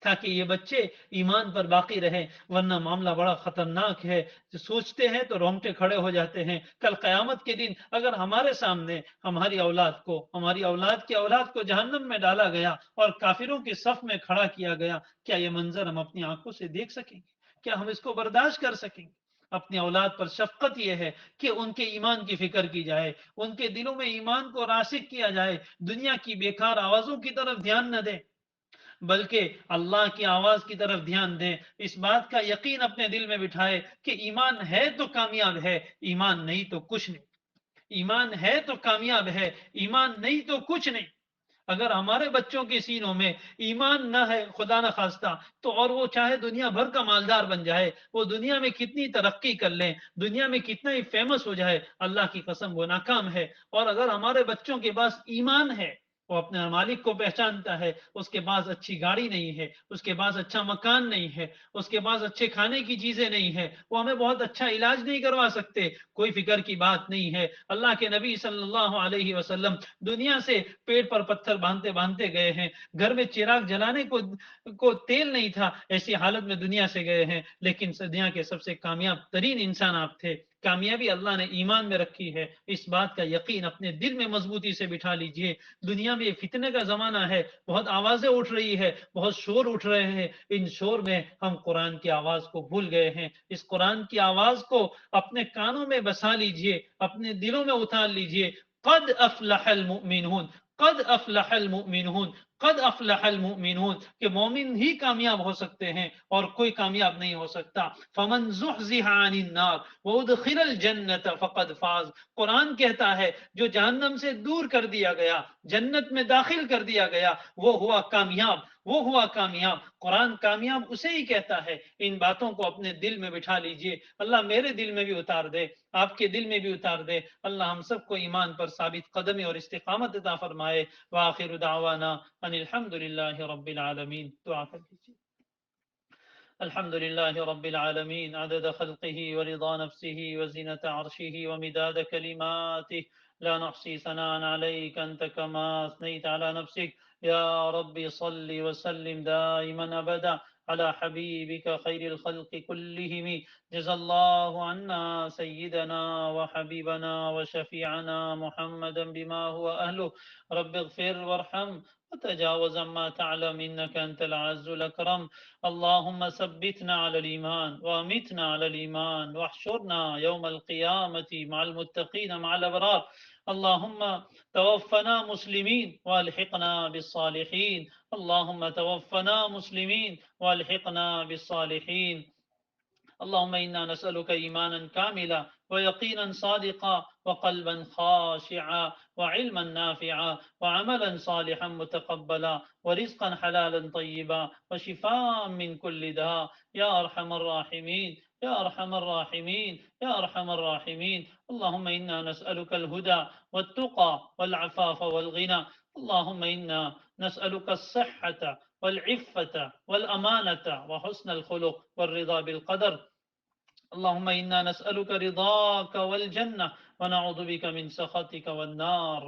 تاکہ یہ بچے ایمان پر باقی رہیں، ورنہ معاملہ بڑا خطرناک ہے۔ جو سوچتے ہیں تو رونگٹے کھڑے ہو جاتے ہیں۔ کل قیامت کے دن اگر ہمارے سامنے ہماری اولاد کو، ہماری اولاد کی اولاد کو جہنم میں ڈالا گیا اور کافروں کے صف میں کھڑا کیا گیا، کیا یہ منظر ہم اپنی آنکھوں سے دیکھ سکیں گے؟ کیا ہم اس کو برداشت کر سکیں گے؟ اپنی اولاد پر شفقت یہ ہے کہ ان کے ایمان کی فکر کی جائے، ان کے دلوں میں ایمان کو راسخ کیا جائے، دنیا کی بیکار آوازوں کی طرف دھیان نہ دیں بلکہ اللہ کی آواز کی طرف دھیان دیں۔ اس بات کا یقین اپنے دل میں بٹھائے کہ ایمان ہے تو کامیاب ہے، ایمان نہیں تو کچھ نہیں، ایمان ہے تو کامیاب ہے، ایمان نہیں تو کچھ نہیں۔ اگر ہمارے بچوں کے سینوں میں ایمان نہ ہے، خدا نہ خواستہ، تو اور وہ چاہے دنیا بھر کا مالدار بن جائے، وہ دنیا میں کتنی ترقی کر لیں، دنیا میں کتنا ہی فیمس ہو جائے، اللہ کی قسم وہ ناکام ہے۔ اور اگر ہمارے بچوں کے پاس ایمان ہے، وہ اپنے مالک کو پہچانتا ہے، اس کے پاس اچھی گاڑی نہیں ہے، اس کے پاس اچھا مکان نہیں ہے، اس کے پاس اچھے کھانے کی چیزیں نہیں ہے، وہ ہمیں بہت اچھا علاج نہیں کروا سکتے، کوئی فکر کی بات نہیں ہے۔ اللہ کے نبی صلی اللہ علیہ وسلم دنیا سے پیٹ پر پتھر باندھتے باندھتے گئے ہیں، گھر میں چراغ جلانے کو تیل نہیں تھا، ایسی حالت میں دنیا سے گئے ہیں، لیکن دنیا کے سب سے کامیاب ترین انسان آپ تھے۔ کامیابی اللہ نے ایمان میں رکھی ہے، اس بات کا یقین اپنے دل میں مضبوطی سے بٹھا لیجئے۔ دنیا میں فتنے کا زمانہ ہے، بہت آوازیں اٹھ رہی ہے، بہت شور اٹھ رہے ہیں، ان شور میں ہم قرآن کی آواز کو بھول گئے ہیں۔ اس قرآن کی آواز کو اپنے کانوں میں بسا لیجئے، اپنے دلوں میں اتار لیجئے۔ قد افلح المؤمنون، قد افلح المؤمنون، قد افلح المؤمنون کہ مومن ہی کامیاب ہو سکتے ہیں اور کوئی کامیاب نہیں ہو سکتا. فمن زحزح عن النار وادخل الجنة فقد فاز. قرآن کہتا ہے جو جہنم سے دور کر دیا گیا جنت میں داخل کر دیا گیا وہ ہوا کامیاب، وہ ہوا کامیاب. قرآن کامیاب اسے ہی کہتا ہے. ان باتوں کو اپنے دل میں بٹھا لیجئے. اللہ میرے دل میں بھی اتار دے، آپ کے دل میں بھی اتار دے. اللہ ہم سب کو ایمان پر ثابت قدمی اور استقامت عطا فرمائے. وآخر دعوانا ان الحمد للہ رب العالمین. دعا کر لیجیے. الحمد لله رب العالمين عدد خلقه ورضا نفسه وزنة عرشه ومداد كلماته لا نحصي ثناء عليك أنت كما أثنيت على نفسك. يا رب صل وسلم دائما أبدا على حبيبك خير الخلق كلهم. جزا الله عنا سيدنا وحبيبنا وشفيعنا محمدا بما هو أهله. رب اغفر وارحم وتجاوز ما تعلم إنك أنت العز الأكرم. اللهم ثبتنا على الإيمان وأمتنا على الإيمان واحشرنا يوم القيامة مع المتقين مع الأبرار. اللهم توفنا مسلمين والحقنا بالصالحين. اللهم توفنا مسلمين والحقنا بالصالحين. اللهم إنا نسألك إيمانا كاملا ويقينا صادقا وقلبا خاشعا وعلما نافعا وعملا صالحا متقبلا ورزقا حلالا طيبا وشفاء من كل داء يا أرحم الراحمين يا أرحم الراحمين يا أرحم الراحمين. اللهم إنا نسألك الهدى والتقى والعفاف والغنى. اللهم إنا نسألك الصحة والعفة والأمانة وحسن الخلق والرضا بالقدر. اللهم إنا نسألك رضاك والجنة ونعوذ بك من سخطك والنار.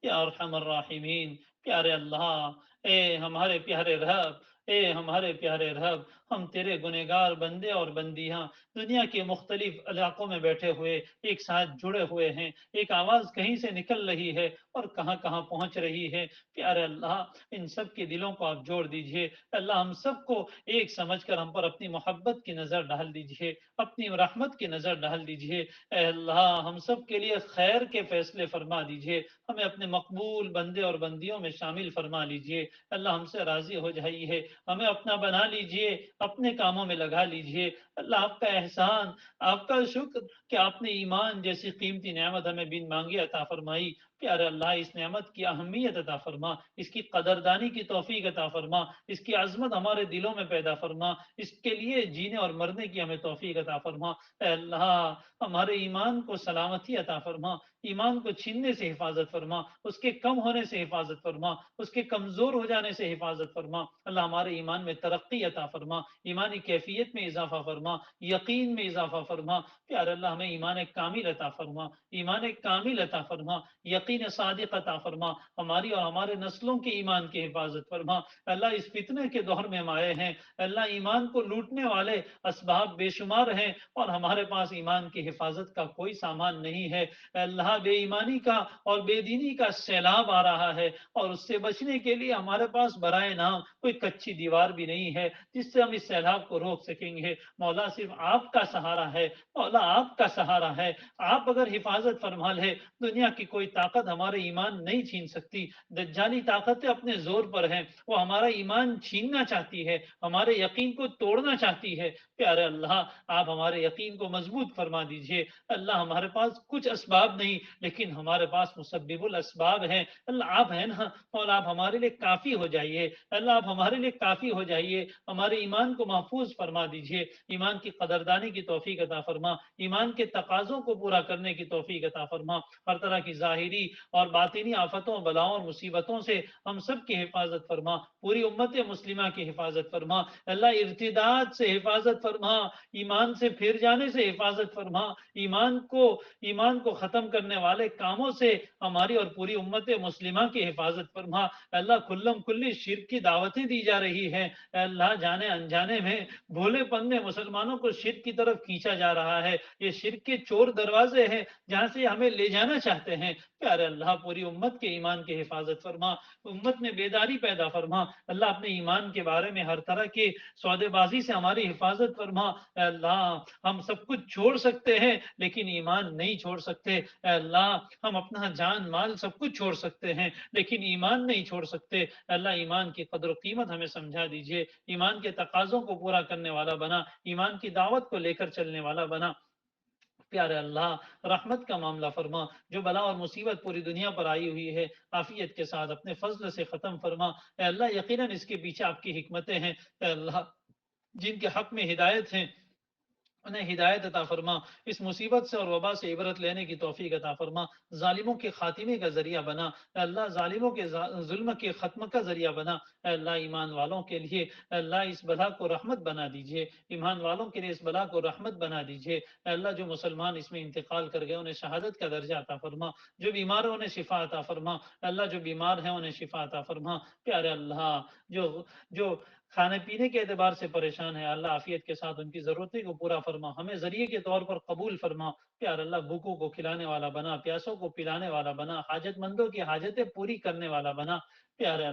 یا ارحم الراحمین. پیارے اللہ، اے ہمارے پیارے رب، اے ہمارے پیارے رب، ہم تیرے گنہگار بندے اور بندیاں دنیا کے مختلف علاقوں میں بیٹھے ہوئے ایک ساتھ جڑے ہوئے ہیں. ایک آواز کہیں سے نکل رہی ہے اور کہاں کہاں پہنچ رہی ہے. پیارے اللہ، ان سب کے دلوں کو آپ جوڑ دیجئے. اللہ ہم سب کو ایک سمجھ کر ہم پر اپنی محبت کی نظر ڈال دیجئے، اپنی رحمت کی نظر ڈال دیجئے. اے اللہ ہم سب کے لیے خیر کے فیصلے فرما دیجئے، ہمیں اپنے مقبول بندے اور بندیوں میں شامل فرما لیجئے. اللہ ہم سے راضی ہو جائیے، ہمیں اپنا بنا لیجئے، اپنے کاموں میں لگا لیجئے. اللہ آپ کا احسان، آپ کا شکر کہ آپ نے ایمان جیسی قیمتی نعمت ہمیں بن مانگے عطا فرمائی. پیارے اللہ اس نعمت کی اہمیت عطا فرما، اس کی قدردانی کی توفیق عطا فرما، اس کی عظمت ہمارے دلوں میں پیدا فرما، اس کے لیے جینے اور مرنے کی ہمیں توفیق عطا فرما. اے اللہ ہمارے ایمان کو سلامتی عطا فرما، ایمان کو چھیننے سے حفاظت فرما، اس کے کم ہونے سے حفاظت فرما، اس کے کمزور ہو جانے سے حفاظت فرما. اللہ ہمارے ایمان میں ترقی عطا فرما، ایمانی کیفیت میں اضافہ فرما، یقین میں اضافہ فرما. پیارے اللہ ہمیں ایمان کامل عطا فرما، ایمان کامل عطا فرما، یقین صادق عطا فرما. ہماری اور ہمارے نسلوں کے ایمان کی حفاظت فرما. اللہ اس فتنے کے دور میں ہم آئے ہیں، اللہ ایمان کو لوٹنے والے اسباب بے شمار ہیں اور ہمارے پاس ایمان کی حفاظت کا کوئی سامان نہیں ہے. اللہ بے ایمانی کا اور بے دینی کا سیلاب آ رہا ہے اور اس سے بچنے کے لیے ہمارے پاس برائے نام کوئی کچی دیوار بھی نہیں ہے جس سے ہم اس سیلاب کو روک سکیں گے. مولا صرف آپ کا سہارا ہے، مولا آپ کا سہارا ہے. آپ اگر حفاظت فرما لے دنیا کی کوئی طاقت ہمارے ایمان نہیں چھین سکتی. دجالی طاقتیں اپنے زور پر ہیں، وہ ہمارا ایمان چھیننا چاہتی ہے، ہمارے یقین کو توڑنا چاہتی ہے. پیارے اللہ آپ ہمارے یقین کو مضبوط فرما دیجئے. اللہ ہمارے پاس کچھ اسباب نہیں لیکن ہمارے پاس مسبب الاسباب ہیں. اللہ آپ ہیں نا، اور آپ ہمارے لیے کافی ہو جائیے. اللہ آپ ہمارے لیے کافی ہو جائیے. ہمارے ایمان کو محفوظ فرما دیجئے، ایمان کی قدردانی کی توفیق عطا فرما، ایمان کے تقاضوں کو پورا کرنے کی توفیق عطا فرما. ہر طرح کی ظاہری اور باطنی آفتوں، بلاؤں اور مصیبتوں سے ہم سب کی حفاظت فرما، پوری امت مسلمہ کی حفاظت فرما. اللہ ارتداد سے حفاظت فرما، ایمان سے پھر جانے سے حفاظت فرما، ایمان کو ختم کرنے والے کاموں سے ہماری اور پوری امت مسلمہ کی حفاظت فرما. اللہ کلم کلی شرک کی دعوتیں دی جا رہی ہیں. اللہ جانے انجانے میں بھولے پن میں مسلمانوں کو شرک کی طرف کھینچا جا رہا ہے. یہ شرک کے چور دروازے ہیں جہاں سے ہمیں لے جانا چاہتے ہیں. پیارے پیارے اللہ پوری امت کے ایمان کی حفاظت فرما، امت میں بیداری پیدا فرما، اللہ اپنے ایمان کے بارے میں ہر طرح کے سودے بازی سے ہماری حفاظت فرما، اے اللہ ہم سب کچھ چھوڑ سکتے ہیں لیکن ایمان نہیں چھوڑ سکتے، اے اللہ ہم اپنا جان مال سب کچھ چھوڑ سکتے ہیں لیکن ایمان نہیں چھوڑ سکتے، اے اللہ ایمان کی قدر و قیمت ہمیں سمجھا دیجئے، ایمان کے تقاضوں کو پورا کرنے والا بنا، ایمان کی دعوت کو لے کر چلنے والا بنا، پیارے اللہ رحمت کا معاملہ فرما، جو بلا اور مصیبت پوری دنیا پر آئی ہوئی ہے عافیت کے ساتھ اپنے فضل سے ختم فرما، اے اللہ یقیناً اس کے پیچھے آپ کی حکمتیں ہیں، اے اللہ جن کے حق میں ہدایت ہیں انہیں ہدایت عطا فرما، اس مصیبت سے اور وبا سے عبرت لینے کی توفیق عطا فرما، ظالموں کے خاتمے کا ذریعہ بنا، اے اللہ ظالموں کے ظلم کے ختم کا ذریعہ بنا، اے اللہ ایمان والوں کے لیے اے اللہ اس بلا کو رحمت بنا دیجئے، ایمان والوں کے لیے اس بلا کو رحمت بنا دیجئے، اے اللہ جو مسلمان اس میں انتقال کر گئے انہیں شہادت کا درجہ عطا فرما، جو بیمار ہیں انہیں شفا عطا فرما، اے اللہ جو بیمار ہیں انہیں شفا عطا فرما، پیارے اللہ جو کھانے پینے کے اعتبار سے پریشان ہے اللہ عافیت کے ساتھ ان کی ضرورتیں کو پورا فرما، ہمیں ذریعے کے طور پر قبول فرما، پیار اللہ بھوکوں کو کھلانے والا بنا، پیاسوں کو پلانے والا بنا، حاجت مندوں کی حاجتیں پوری کرنے والا بنا، پیارے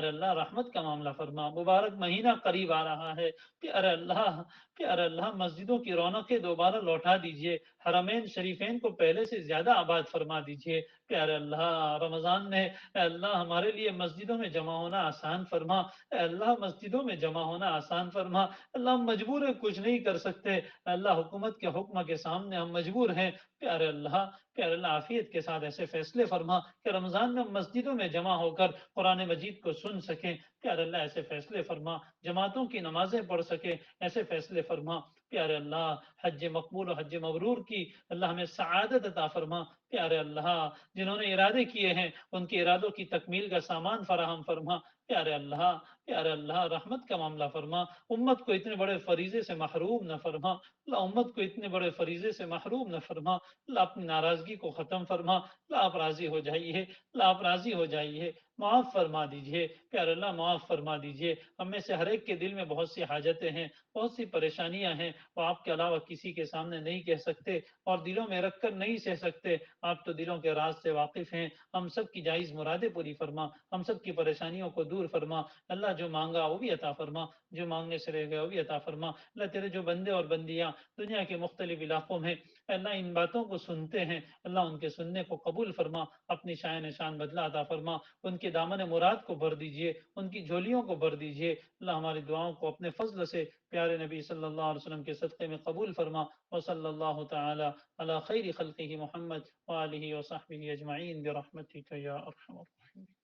اللہ رحمت کا معاملہ فرما، مبارک مہینہ قریب آ رہا ہے، پیارے اللہ مسجدوں کی رونقیں دوبارہ لوٹا دیجئے، حرمین شریفین کو پہلے سے زیادہ آباد فرما دیجئے، پیارے اللہ رمضان میں اے اللہ ہمارے لیے مسجدوں میں جمع ہونا آسان فرما، اے اللہ مسجدوں میں جمع ہونا آسان فرما، اللہ ہم مجبور ہیں کچھ نہیں کر سکتے، اے اللہ حکومت کے حکم کے سامنے ہم مجبور ہیں، پیارے اللہ عافیت کے ساتھ ایسے فیصلے فرما کہ رمضان میں ہم مسجدوں میں جمع ہو کر قرآن مجید کو سن سکیں، پیارے اللہ ایسے فیصلے فرما، جماعتوں کی نمازیں پڑھ سکیں، ایسے فیصلے فرما، پیارے اللہ حج مقبول و حج مبرور کی اللہ ہمیں سعادت عطا فرما، پیارے اللہ جنہوں نے ارادے کیے ہیں ان کے ارادوں کی تکمیل کا سامان فراہم فرما، پیارے اللہ رحمت کا معاملہ فرما، امت کو اتنے بڑے فریضے سے محروم نہ فرما، اللہ امت کو اتنے بڑے فریضے سے محروم نہ فرما، اللہ اپنی ناراضگی کو ختم فرما، اللہ آپ راضی ہو جائیے، اللہ آپ راضی ہو جائیے، معاف فرما دیجئے، پیارے اللہ معاف فرما دیجئے، ہم میں سے ہر ایک کے دل میں بہت سی حاجتیں ہیں، بہت سی پریشانیاں ہیں، وہ آپ کے علاوہ کسی کے سامنے نہیں کہہ سکتے اور دلوں میں رکھ کر نہیں سہ سکتے، آپ تو دلوں کے راز سے واقف ہیں، ہم سب کی جائز مرادیں پوری فرما، ہم سب کی پریشانیوں کو دور فرما، اللہ جو مانگا وہ بھی عطا فرما، جو مانگنے سے رہ گیا وہ بھی عطا فرما، اللہ تیرے جو بندے اور بندیاں دنیا کے مختلف علاقوں میں اللہ ان باتوں کو سنتے ہیں، اللہ ان کے سننے کو قبول فرما، اپنی شان شان بدلا عطا فرما، ان کے دامن مراد کو بھر دیجئے، ان کی جھولیوں کو بھر دیجئے، اللہ ہماری دعاؤں کو اپنے فضل سے پیارے نبی صلی اللہ علیہ وسلم کے صدقے میں قبول فرما، وصلی اللہ تعالی علی خیر خلقہ محمد وآلہ وصحبہ اجمعین برحمتک یا ارحم الراحمین۔